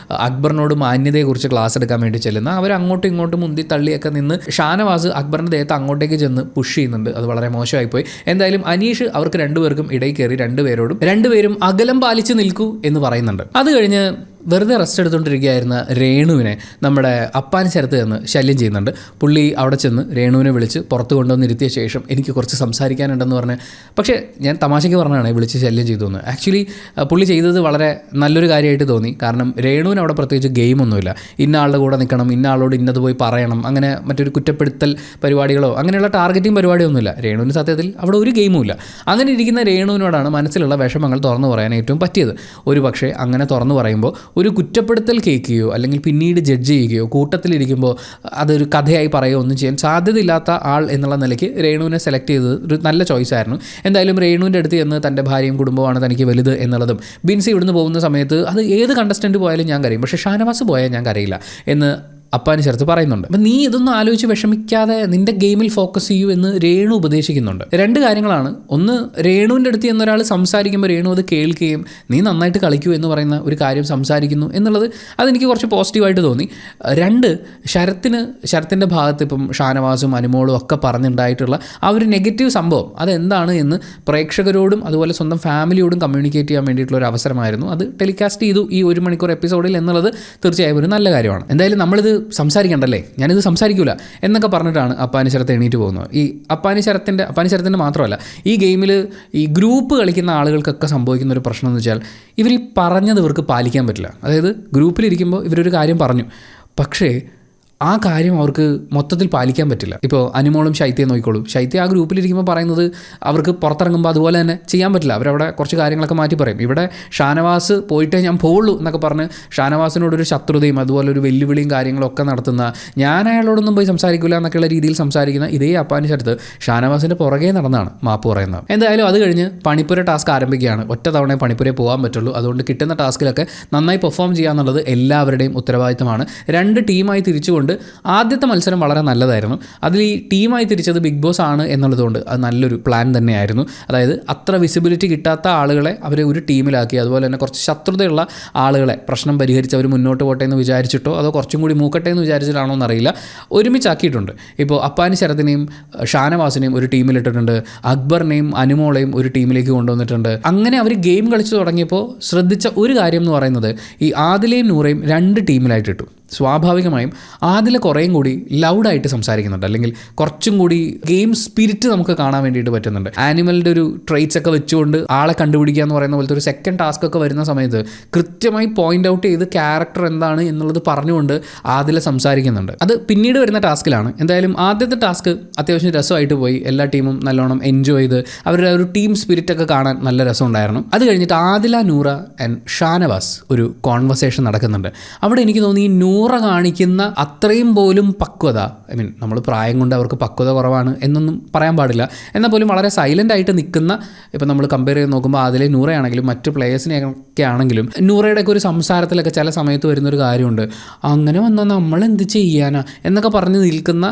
അക്ബറിനോട് മാന്യതയെക്കുറിച്ച് ക്ലാസ് എടുക്കാൻ വേണ്ടി ചെല്ലുന്നത്. അവർ അങ്ങോട്ടും ഇങ്ങോട്ടും മുന്തി തള്ളിയൊക്കെ നിന്ന് ഷാനവാസ് അക്ബറിൻ്റെ ദേഹത്ത് അങ്ങോട്ടേക്ക് ചെന്ന് പുഷ് ചെയ്യുന്നുണ്ട്. അത് വളരെ മോശമായിപ്പോയി. എന്തായാലും അനീഷ് അവർക്ക് രണ്ടുപേർക്കും ഇടയിൽ കയറി രണ്ടുപേരും അകലം പാലിച്ച് നിൽക്കൂ എന്ന് പറയുന്നുണ്ട്. അത് കഴിഞ്ഞ് വെറുതെ റെസ്റ്റ് എടുത്തുകൊണ്ടിരിക്കുകയായിരുന്ന രേണുവിനെ നമ്മുടെ അപ്പാനി ശരത്ത് എന്ന് ശല്യം ചെയ്യുന്നുണ്ട്. പുള്ളി അവിടെ ചെന്ന് രേണുവിനെ വിളിച്ച് പുറത്ത് കൊണ്ടുവന്നിരുത്തിയ ശേഷം എനിക്ക് കുറച്ച് സംസാരിക്കാനുണ്ടെന്ന് പറഞ്ഞ്, പക്ഷേ ഞാൻ തമാശയ്ക്ക് പറഞ്ഞാണ് വിളിച്ച് ശല്യം ചെയ്തു എന്ന്. ആക്ച്വലി പുള്ളി ചെയ്തത് വളരെ നല്ലൊരു കാര്യമായിട്ട് തോന്നി. കാരണം രേണുവിന് അവിടെ പ്രത്യേകിച്ച് ഗെയിമൊന്നുമില്ല. ഇന്ന ആളുടെ കൂടെ നിൽക്കണം, ഇന്ന ആളോട് ഇന്നത് പോയി പറയണം, അങ്ങനെ മറ്റൊരു കുറ്റപ്പെടുത്തൽ പരിപാടികളോ അങ്ങനെയുള്ള ടാർഗറ്റിംഗ് പരിപാടിയൊന്നുമില്ല. രേണുവിന് സത്യത്തിൽ അവിടെ ഒരു ഗെയിമുമില്ല. അങ്ങനെ ഇരിക്കുന്ന രേണുവിനോടാണ് മനസ്സിലുള്ള വിഷമങ്ങൾ തുറന്നു പറയാൻ ഏറ്റവും പറ്റിയത്. ഒരു പക്ഷേ അങ്ങനെ തുറന്നു പറയുമ്പോൾ ഒരു കുറ്റപ്പെടുത്തൽ കേൾക്കുകയോ അല്ലെങ്കിൽ പിന്നീട് ജഡ്ജ് ചെയ്യുകയോ കൂട്ടത്തിലിരിക്കുമ്പോൾ അതൊരു കഥയായി പറയുകയോ ഒന്നും ചെയ്യാൻ സാധ്യതയില്ലാത്ത ആൾ എന്നുള്ള നിലയ്ക്ക് രേണുവിനെ സെലക്ട് ചെയ്തത് ഒരു നല്ല ചോയ്സായിരുന്നു. എന്തായാലും രേണുവിൻ്റെ അടുത്ത് ചെന്ന് തൻ്റെ ഭാര്യയും കുടുംബമാണ് തനിക്ക് വലുത് എന്നുള്ളതും, ബിൻസി ഇവിടുന്ന് പോകുന്ന സമയത്ത് അത് ഏത് കണ്ടസ്റ്റൻറ്റ് പോയാലും ഞാൻ കരയും, പക്ഷേ ഷാനവാസ് പോയാൽ ഞാൻ കരയില്ല എന്ന് അപ്പാനി ശരത്ത് പറയുന്നുണ്ട്. അപ്പം നീ ഇതൊന്നും ആലോചിച്ച് വിഷമിക്കാതെ നിൻ്റെ ഗെയിമിൽ ഫോക്കസ് ചെയ്യൂ എന്ന് രേണു ഉപദേശിക്കുന്നുണ്ട്. 2 കാര്യങ്ങളാണ്. ഒന്ന്, രേണുവിൻ്റെ അടുത്ത് എന്നൊരാൾ സംസാരിക്കുമ്പോൾ രേണു അത് കേൾക്കുകയും നീ നന്നായിട്ട് കളിക്കൂ എന്ന് പറയുന്ന ഒരു കാര്യം സംസാരിക്കുന്നു എന്നുള്ളത് അതെനിക്ക് കുറച്ച് പോസിറ്റീവായിട്ട് തോന്നി. 2, ശരത്തിൻ്റെ ഭാഗത്ത് ഇപ്പം ഷാനവാസും അനുമോളും ഒക്കെ പറഞ്ഞിട്ടുണ്ടായിട്ടുള്ള ആ ഒരു നെഗറ്റീവ് സംഭവം അതെന്താണ് എന്ന് പ്രേക്ഷകരോടും അതുപോലെ സ്വന്തം ഫാമിലിയോടും കമ്മ്യൂണിക്കേറ്റ് ചെയ്യാൻ വേണ്ടിയിട്ടുള്ള ഒരു അവസരമായിരുന്നു. അത് ടെലികാസ്റ്റ് ചെയ്തു ഈ 1 മണിക്കൂർ എപ്പിസോഡിൽ എന്നുള്ളത് തീർച്ചയായും ഒരു നല്ല കാര്യമാണ്. എന്തായാലും നമ്മളിത് സംസാരിക്കണ്ടല്ലേ, ഞാനിത് സംസാരിക്കൂല എന്നൊക്കെ പറഞ്ഞിട്ടാണ് അപ്പാനി ശരത്ത് എണീറ്റ് പോകുന്നത്. ഈ അപ്പാനി ശരത്തിൻ്റെ മാത്രമല്ല, ഈ ഗെയിമിൽ ഈ ഗ്രൂപ്പ് കളിക്കുന്ന ആളുകൾക്കൊക്കെ സംഭവിക്കുന്ന ഒരു പ്രശ്നം എന്ന് വെച്ചാൽ ഇവർ ഈ പറഞ്ഞത് ഇവർക്ക് പാലിക്കാൻ പറ്റില്ല. അതായത് ഗ്രൂപ്പിലിരിക്കുമ്പോൾ ഇവരൊരു കാര്യം പറഞ്ഞു, പക്ഷേ ആ കാര്യം അവർക്ക് മൊത്തത്തിൽ പാലിക്കാൻ പറ്റില്ല. ഇപ്പോൾ അനുമോളും ശൈത്യയും നോക്കിക്കോളൂ. ശൈത്യ ആ ഗ്രൂപ്പിലിരിക്കുമ്പോൾ പറയുന്നത് അവർക്ക് പുറത്തിറങ്ങുമ്പോൾ അതുപോലെ തന്നെ ചെയ്യാൻ പറ്റില്ല. അവരവിടെ കുറച്ച് കാര്യങ്ങളൊക്കെ മാറ്റി പറയും. ഇവിടെ ഷാനവാസ് പോയിട്ടേ ഞാൻ പോവുള്ളൂ എന്നൊക്കെ പറഞ്ഞ് ഷാനവാസിനോടൊരു ശത്രുതയും അതുപോലെ ഒരു വെല്ലുവിളിയും കാര്യങ്ങളൊക്കെ നടത്തുന്ന, ഞാൻ അയാളോടൊന്നും പോയി സംസാരിക്കില്ല എന്നൊക്കെയുള്ള രീതിയിൽ സംസാരിക്കുന്ന ഇതേ അപ്പാനി ശരത്ത് ഷാനവാസിൻ്റെ പുറകെ നടന്നാണ് മാപ്പ് പറയുന്നത്. എന്തായാലും അത് കഴിഞ്ഞ് പണിപ്പുര ടാസ്ക് ആരംഭിക്കുകയാണ്. ഒറ്റ തവണ പണിപ്പുരയെ പോകാൻ പറ്റുള്ളൂ. അതുകൊണ്ട് കിട്ടുന്ന ടാസ്കിലൊക്കെ നന്നായി പെർഫോം ചെയ്യുക എന്നുള്ളത് എല്ലാവരുടെയും ഉത്തരവാദിത്തമാണ്. 2 ടീമായി തിരിച്ചുകൊണ്ട് ആദ്യത്തെ മത്സരം വളരെ നല്ലതായിരുന്നു. അതിൽ ഈ ടീമായി തിരിച്ചത് ബിഗ് ബോസ് ആണ് എന്നുള്ളതുകൊണ്ട് അത് നല്ലൊരു പ്ലാൻ തന്നെയായിരുന്നു. അതായത് അത്ര വിസിബിലിറ്റി കിട്ടാത്ത ആളുകളെ അവർ ഒരു ടീമിലാക്കി, അതുപോലെ തന്നെ കുറച്ച് ശത്രുതയുള്ള ആളുകളെ പ്രശ്നം പരിഹരിച്ച് അവർ മുന്നോട്ട് പോട്ടെ എന്ന് വിചാരിച്ചിട്ടോ അതോ കുറച്ചും കൂടി മൂക്കട്ടെ എന്ന് വിചാരിച്ചിട്ടാണോ എന്നറിയില്ല, ഒരുമിച്ചാക്കിയിട്ടുണ്ട്. ഇപ്പോൾ അപ്പാനി ശരത്തിനെയും ഷാനവാസിനെയും ഒരു ടീമിലിട്ടിട്ടുണ്ട്, അക്ബറിനെയും അനുമോളെയും ഒരു ടീമിലേക്ക് കൊണ്ടുവന്നിട്ടുണ്ട്. അങ്ങനെ അവർ ഗെയിം കളിച്ച് തുടങ്ങിയപ്പോൾ ശ്രദ്ധിച്ച ഒരു കാര്യം എന്ന് പറയുന്നത് ഈ ആദിലയും നൂറയും 2 ടീമിലായിട്ടിട്ടു. സ്വാഭാവികമായും ആദില കുറേയും കൂടി ലൗഡായിട്ട് സംസാരിക്കുന്നുണ്ട്, അല്ലെങ്കിൽ കുറച്ചും കൂടി ഗെയിം സ്പിരിറ്റ് നമുക്ക് കാണാൻ വേണ്ടിയിട്ട് പറ്റുന്നുണ്ട്. ആനിമലിൻ്റെ ഒരു ട്രേറ്റ്സ് ഒക്കെ വെച്ചുകൊണ്ട് ആളെ കണ്ടുപിടിക്കുക എന്ന് പറയുന്ന പോലത്തെ ഒരു സെക്കൻഡ് ടാസ്ക് ഒക്കെ വരുന്ന സമയത്ത് കൃത്യമായി പോയിന്റ് ഔട്ട് ചെയ്ത് ക്യാരക്ടർ എന്താണ് എന്നുള്ളത് പറഞ്ഞുകൊണ്ട് ആദില സംസാരിക്കുന്നുണ്ട്. അത് പിന്നീട് വരുന്ന ടാസ്കിലാണ്. എന്തായാലും ആദ്യത്തെ ടാസ്ക് അത്യാവശ്യം രസമായിട്ട് പോയി. എല്ലാ ടീമും നല്ലോണം എൻജോയ് ചെയ്ത് അവരുടെ ഒരു ടീം സ്പിരിറ്റ് ഒക്കെ കാണാൻ നല്ല രസമുണ്ടായിരുന്നു. അത് കഴിഞ്ഞിട്ട് ആദില, നൂറ ആൻഡ് ഷാനവാസ് ഒരു കോൺവെർസേഷൻ നടക്കുന്നുണ്ട്. അവിടെ എനിക്ക് തോന്നി ഈ നൂറ കാണിക്കുന്ന അത്രയും പോലും പക്വത, നമ്മൾ പ്രായം കൊണ്ട് അവർക്ക് പക്വത കുറവാണ് എന്നൊന്നും പറയാൻ പാടില്ല, എന്നാൽ പോലും വളരെ സൈലൻ്റ് ആയിട്ട് നിൽക്കുന്ന, ഇപ്പം നമ്മൾ കമ്പയർ ചെയ്ത് നോക്കുമ്പോൾ അതിലെ നൂറയാണെങ്കിലും മറ്റ് പ്ലേയേഴ്സിനെയൊക്കെ ആണെങ്കിലും നൂറയുടെയൊക്കെ ഒരു സംസാരത്തിലൊക്കെ ചില സമയത്ത് വരുന്നൊരു കാര്യമുണ്ട്, അങ്ങനെ വന്നാൽ നമ്മൾ എന്ത് ചെയ്യാനാ എന്നൊക്കെ പറഞ്ഞ് നിൽക്കുന്ന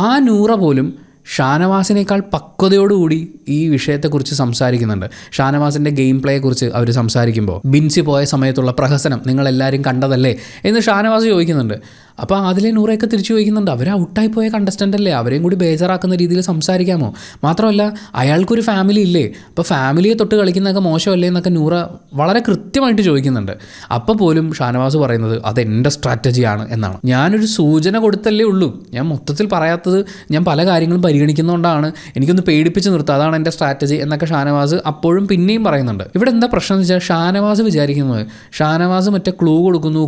ആ നൂറ പോലും ഷാനവാസിനേക്കാൾ പക്വതയോടുകൂടി ഈ വിഷയത്തെക്കുറിച്ച് സംസാരിക്കുന്നുണ്ട്. ഷാനവാസിൻ്റെ ഗെയിം പ്ലേയെക്കുറിച്ച് അവർ സംസാരിക്കുമ്പോൾ ബിൻസി പോയ സമയത്തുള്ള പ്രഹസനം നിങ്ങളെല്ലാവരും കണ്ടതല്ലേ എന്ന് ഷാനവാസ് ചോദിക്കുന്നുണ്ട്. അപ്പോൾ അതിലെ നൂറയൊക്കെ തിരിച്ചു ചോദിക്കുന്നുണ്ട്, അവർ ഔട്ടായി പോയ കണ്ടസ്റ്റൻ്റ് അല്ലേ, അവരെയും കൂടി ബേജാറാക്കുന്ന രീതിയിൽ സംസാരിക്കാമോ? മാത്രമല്ല അയാൾക്കൊരു ഫാമിലി ഇല്ലേ, അപ്പോൾ ഫാമിലിയെ തൊട്ട് കളിക്കുന്നതൊക്കെ മോശമല്ലേ എന്നൊക്കെ നൂറ വളരെ കൃത്യമായിട്ട് ചോദിക്കുന്നുണ്ട്. അപ്പോൾ പോലും ഷാനവാസ് പറയുന്നത് അതെൻ്റെ സ്ട്രാറ്റജിയാണ് എന്നാണ്. ഞാനൊരു സൂചന കൊടുത്തല്ലേ ഉള്ളൂ, ഞാൻ മൊത്തത്തിൽ പറയാത്തത് ഞാൻ പല കാര്യങ്ങളും പരിഗണിക്കുന്നതുകൊണ്ടാണ്, എനിക്കൊന്ന് പേടിപ്പിച്ച് നിർത്തുക, അതാണ് എൻ്റെ സ്ട്രാറ്റജി എന്നൊക്കെ ഷാനവാസ് അപ്പോഴും പിന്നെയും പറയുന്നുണ്ട്. ഇവിടെ എന്താ പ്രശ്നം എന്ന് വെച്ചാൽ ഷാനവാസ് വിചാരിക്കുന്നത് ഷാനവാസ് മറ്റേ ക്ലൂ കൊടുക്കുന്നു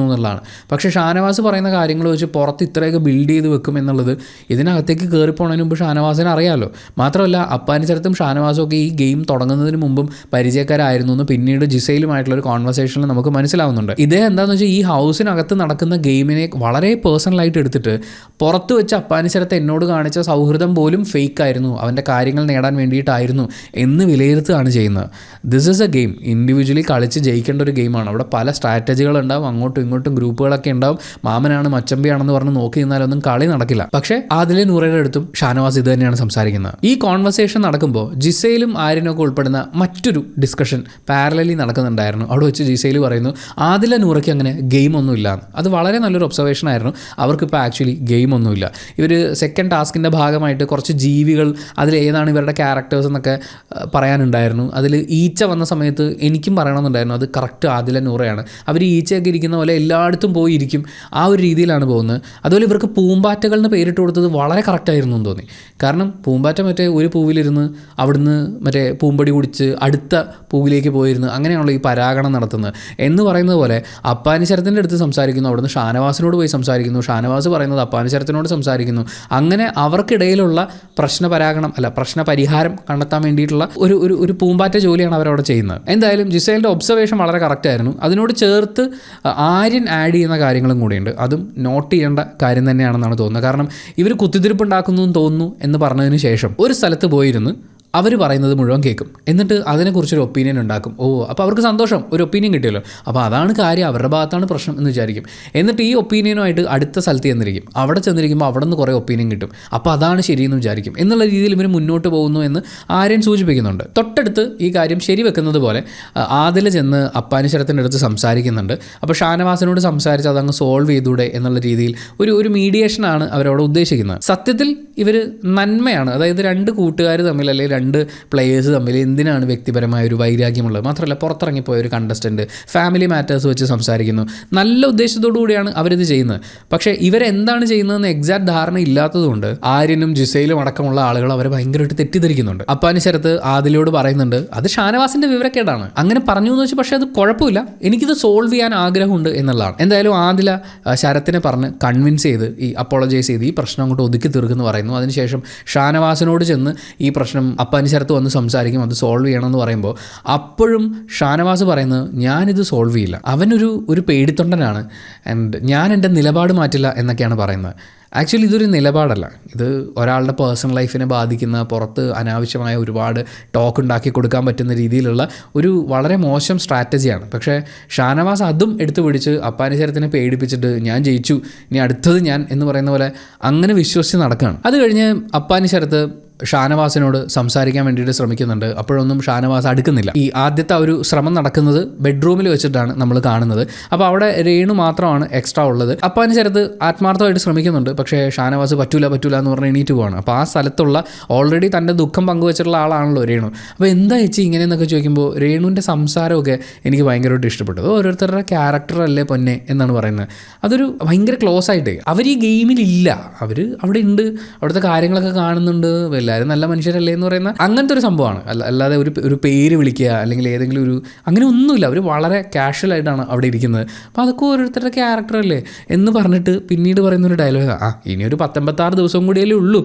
എന്നുള്ളതാണ്. പക്ഷേ ഷാനവാസ് പറയുന്ന കാര്യങ്ങൾ വെച്ച് പുറത്ത് ഇത്രയൊക്കെ ബിൽഡ് ചെയ്ത് വെക്കും എന്നുള്ളത് ഇതിനകത്തേക്ക് കയറിപ്പോണതിന് മുമ്പ് ഷാനവാസിനെ അറിയാമല്ലോ. മാത്രമല്ല അപ്പാനി ചരത്തും ഷാനവാസും ഒക്കെ ഈ ഗെയിം തുടങ്ങുന്നതിന് മുമ്പും പരിചയക്കാരായിരുന്നു എന്ന് പിന്നീട് ജിസയിലുമായിട്ടുള്ളൊരു കോൺവെർസേഷനിൽ നമുക്ക് മനസ്സിലാവുന്നുണ്ട്. ഇതേ എന്താണെന്ന് വെച്ചാൽ ഈ ഹൗസിനകത്ത് നടക്കുന്ന ഗെയിമിനെ വളരെ പേഴ്സണലായിട്ട് എടുത്തിട്ട് പുറത്ത് വെച്ച് അപ്പാനി ചരത്ത് എന്നോട് കാണിച്ച സൗഹൃദം പോലും ഫേക്ക് ആയിരുന്നു, അവൻ്റെ കാര്യങ്ങൾ നേടാൻ വേണ്ടിയിട്ടായിരുന്നു എന്ന് വിലയിരുത്തുകയാണ് ചെയ്യുന്നത്. This is A game, individually കളിച്ച് ജയിക്കേണ്ട ഒരു ഗെയിമാണ്. അവിടെ പല സ്ട്രാറ്റജികളുണ്ടാവും, അങ്ങോട്ടും ഇങ്ങോട്ടും ഗ്രൂപ്പുകളൊക്കെ ഉണ്ടാവും. മാമനാണ് മച്ചമ്പിയാണെന്ന് പറഞ്ഞ് നോക്കി നിന്നാലൊന്നും കളി നടക്കില്ല. പക്ഷേ ആദിലെ നൂറയുടെ അടുത്തും ഷാനവാസ് ഇത് തന്നെയാണ് സംസാരിക്കുന്നത്. ഈ കോൺവെർസേഷൻ നടക്കുമ്പോൾ ജിസയിലും ആര്യനൊക്കെ ഉൾപ്പെടുന്ന മറ്റൊരു ഡിസ്കഷൻ പാരലലി നടക്കുന്നുണ്ടായിരുന്നു. അവിടെ വെച്ച് ജിസയിൽ പറയുന്നു ആദില നൂറയ്ക്ക് അങ്ങനെ ഗെയിം ഒന്നുമില്ല. അത് വളരെ നല്ലൊരു ഒബ്സർവേഷൻ ആയിരുന്നു. അവർക്കിപ്പോൾ ആക്ച്വലി ഗെയിം ഒന്നുമില്ല. ഇവർ സെക്കൻഡ് ടാസ്കിൻ്റെ ഭാഗമായിട്ട് കുറച്ച് ജീവികൾ, അതിലേതാണ് ഇവരുടെ ക്യാരക്ടേഴ്സ് എന്നൊക്കെ പറയാനുണ്ടായിരുന്നു. അതിൽ ഈച്ച വന്ന സമയത്ത് എനിക്കും പറയണമെന്നുണ്ടായിരുന്നു, അത് കറക്റ്റ് ആദില നൂറയാണ്. അവർ ഈച്ചയൊക്കെ ഇരിക്കുന്ന പോലെ എല്ലായിടത്തും പോയി ഇരിക്കും, ആ ഒരു രീതിയിലാണ് പോകുന്നത്. അതുപോലെ ഇവർക്ക് പൂമ്പാറ്റകൾ എന്ന് പേരിട്ട് കൊടുത്തത് വളരെ കറക്റ്റായിരുന്നു എന്ന് തോന്നി. കാരണം പൂമ്പാറ്റ മറ്റേ ഒരു പൂവിലിരുന്ന് അവിടുന്ന് മറ്റേ പൂമ്പടി കുടിച്ച് അടുത്ത പൂവിലേക്ക് പോയിരുന്ന് അങ്ങനെയാണല്ലോ ഈ പരാഗണം നടത്തുന്നത് എന്ന് പറയുന്നത് പോലെ അപ്പാനി ശരത്തിൻ്റെ അടുത്ത് സംസാരിക്കുന്നു, അവിടുന്ന് ഷാനവാസിനോട് പോയി സംസാരിക്കുന്നു, ഷാനവാസ് പറയുന്നത് അപ്പാനി ശരത്തിനോട് സംസാരിക്കുന്നു. അങ്ങനെ അവർക്കിടയിലുള്ള പ്രശ്ന പരിഹാരം കണ്ടെത്താൻ വേണ്ടിയിട്ടുള്ള ഒരു പൂമ്പാറ്റ ജോലിയാണ് അവരവിടെ ചെയ്യുന്നത്. എന്തായാലും ജിസേലിൻ്റെ ഒബ്സർവേഷൻ വളരെ കറക്റ്റായിരുന്നു. അതിനോട് ചേർത്ത് ആര്യൻ ആഡ് ചെയ്യുന്ന കാര്യങ്ങളും കൂടിയുണ്ട്. അതും നോട്ട് ചെയ്യേണ്ട കാര്യം തന്നെയാണെന്നാണ് തോന്നുന്നത്. കാരണം ഇവർ കുത്തിത്തിരിപ്പുണ്ടാക്കുന്നു എന്ന് തോന്നുന്നു എന്ന് പറഞ്ഞതിന് ശേഷം ഒരു സ്ഥലത്ത് പോയിരുന്ന് അവർ പറയുന്നത് മുഴുവൻ കേൾക്കും, എന്നിട്ട് അതിനെക്കുറിച്ചൊരു ഒപ്പീനിയൻ ഉണ്ടാക്കും. അപ്പോൾ അവർക്ക് സന്തോഷം, ഒരു ഒപ്പീനിയൻ കിട്ടിയല്ലോ, അപ്പോൾ അതാണ് കാര്യം, അവരുടെ ഭാഗത്താണ് പ്രശ്നം എന്ന് വിചാരിക്കും. എന്നിട്ട് ഈ ഒപ്പീനിയനുമായിട്ട് അടുത്ത സ്ഥലത്ത് ചെന്നിരിക്കും, അവിടെ ചെന്നിരിക്കുമ്പോൾ അവിടെ നിന്ന് കുറേ ഒപ്പീനിയൻ കിട്ടും, അപ്പോൾ അതാണ് ശരിയെന്ന് വിചാരിക്കും എന്നുള്ള രീതിയിൽ ഇവർ മുന്നോട്ട് പോകുന്നു എന്ന് ആര്യൻ സൂചിപ്പിക്കുന്നുണ്ട്. തൊട്ടടുത്ത് ഈ കാര്യം ശരിവെക്കുന്നത് പോലെ ആദില ചെന്ന് അപ്പാനി ശരത്തിൻ്റെ അടുത്ത് സംസാരിക്കുന്നുണ്ട്. അപ്പോൾ ഷാനവാസിനോട് സംസാരിച്ച് അതങ്ങ് സോൾവ് ചെയ്തൂടെ എന്നുള്ള രീതിയിൽ ഒരു മീഡിയേഷനാണ് അവരവിടെ ഉദ്ദേശിക്കുന്നത്. സത്യത്തിൽ ഇവർ നന്മയാണ്, അതായത് രണ്ട് കൂട്ടുകാർ തമ്മിൽ അല്ലെങ്കിൽ രണ്ട് പ്ലെയേഴ്സ് തമ്മിൽ എന്തിനാണ് വ്യക്തിപരമായ ഒരു വൈരാഗ്യമുള്ളത്? മാത്രമല്ല പുറത്തിറങ്ങിപ്പോയ ഒരു കണ്ടസ്റ്റൻറ്റ് ഫാമിലി മാറ്റേഴ്സ് വെച്ച് സംസാരിക്കുന്നു. നല്ല ഉദ്ദേശത്തോടു കൂടിയാണ് അവരിത് ചെയ്യുന്നത്. പക്ഷേ ഇവരെന്താണ് ചെയ്യുന്നതെന്ന് എക്സാക്ട് ധാരണ ഇല്ലാത്തതുകൊണ്ട് ആര്യനും ജിസയിലും അടക്കമുള്ള ആളുകൾ അവരെ ഭയങ്കരമായിട്ട് തെറ്റിദ്ധരിക്കുന്നുണ്ട്. അപ്പാനി ശരത്ത് ആദിലോട് പറയുന്നുണ്ട് അത് ഷാനവാസിൻ്റെ വിവരക്കേടാണ്, അങ്ങനെ പറഞ്ഞു എന്ന് വെച്ചാൽ പക്ഷേ അത് കുഴപ്പമില്ല, എനിക്കിത് സോൾവ് ചെയ്യാൻ ആഗ്രഹമുണ്ട് എന്നുള്ളതാണ്. എന്തായാലും ആദില ശരത്തിനെ പറഞ്ഞ് കൺവിൻസ് ചെയ്ത് ഈ അപ്പോളജൈസ് ചെയ്ത് ഈ പ്രശ്നം അങ്ങോട്ട് ഒതുക്കി തീർക്കുമെന്ന് പറയുന്നു. അതിനുശേഷം ഷാനവാസിനോട് ചെന്ന് ഈ പ്രശ്നം അപ്പാനി ശരത്ത് വന്ന് സംസാരിക്കും, അത് സോൾവ് ചെയ്യണമെന്ന് പറയുമ്പോൾ അപ്പോഴും ഷാനവാസ് പറയുന്നത് ഞാനിത് സോൾവ് ചെയ്യില്ല, അവനൊരു പേടിത്തൊണ്ടനാണ്, ആൻഡ് ഞാൻ എൻ്റെ നിലപാട് മാറ്റില്ല എന്നൊക്കെയാണ് പറയുന്നത്. ആക്ച്വലി ഇതൊരു നിലപാടല്ല, ഇത് ഒരാളുടെ പേഴ്സണൽ ലൈഫിനെ ബാധിക്കുന്ന, പുറത്ത് അനാവശ്യമായ ഒരുപാട് ടോക്ക് ഉണ്ടാക്കി കൊടുക്കാൻ പറ്റുന്ന രീതിയിലുള്ള ഒരു വളരെ മോശം സ്ട്രാറ്റജിയാണ്. പക്ഷേ ഷാനവാസ് അതും എടുത്തു പിടിച്ച് അപ്പാനി ശരത്തിനെ പേടിപ്പിച്ചിട്ട് ഞാൻ ജയിച്ചു, ഇനി അടുത്തത് ഞാൻ എന്ന് പറയുന്ന പോലെ അങ്ങനെ വിശ്വസിച്ച് നടക്കുകയാണ്. അത് കഴിഞ്ഞ് അപ്പാനി ശരത്ത് ഷാനവാസിനോട് സംസാരിക്കാൻ വേണ്ടിയിട്ട് ശ്രമിക്കുന്നുണ്ട്. അപ്പോഴൊന്നും ഷാനവാസ് അടുക്കുന്നില്ല. ഈ ആദ്യത്തെ ഒരു ശ്രമം നടക്കുന്നത് ബെഡ്റൂമിൽ വെച്ചിട്ടാണ് നമ്മൾ കാണുന്നത്. അപ്പോൾ അവിടെ രേണു മാത്രമാണ് എക്സ്ട്രാ ഉള്ളത്. അപ്പാനി ശരത്ത് ആത്മാർത്ഥമായിട്ട് ശ്രമിക്കുന്നുണ്ട്, പക്ഷേ ഷാനവാസ് പറ്റൂല എന്ന് പറഞ്ഞ് എണീറ്റ് പോവാണ്. അപ്പോൾ ആ സ്ഥലത്തുള്ള ഓൾറെഡി തൻ്റെ ദുഃഖം പങ്കുവച്ചിട്ടുള്ള ആളാണല്ലോ രേണു. അപ്പോൾ എന്താ ചേച്ചി ഇങ്ങനെയെന്നൊക്കെ ചോദിക്കുമ്പോൾ രേണുവിൻ്റെ സംസാരമൊക്കെ എനിക്ക് ഭയങ്കരമായിട്ട് ഇഷ്ടപ്പെട്ടു. ഓരോരുത്തരുടെ ക്യാരക്ടറല്ലേ പൊന്നെ എന്നാണ് പറയുന്നത്. അതൊരു ഭയങ്കര ക്ലോസ് ആയിട്ട് അവർ ഈ ഗെയിമിലില്ല, അവർ അവിടെ ഉണ്ട്, അവിടുത്തെ കാര്യങ്ങളൊക്കെ കാണുന്നുണ്ട്, എല്ലാവരും നല്ല മനുഷ്യരല്ലേ എന്ന് പറയുന്ന അങ്ങനത്തെ ഒരു സംഭവമാണ്. അല്ലാതെ ഒരു പേര് വിളിക്കുക അല്ലെങ്കിൽ ഏതെങ്കിലും ഒരു അങ്ങനെ ഒന്നുമില്ല. അവർ വളരെ കാഷ്വലായിട്ടാണ് അവിടെ ഇരിക്കുന്നത്. അപ്പോൾ അതൊക്കെ ഓരോരുത്തരുടെ ക്യാരക്ടറല്ലേ എന്ന് പറഞ്ഞിട്ട് പിന്നീട് പറയുന്നൊരു ഡയലോഗ്, ഇനി ഒരു 86 ദിവസം കൂടിയല്ലേ ഉള്ളൂ.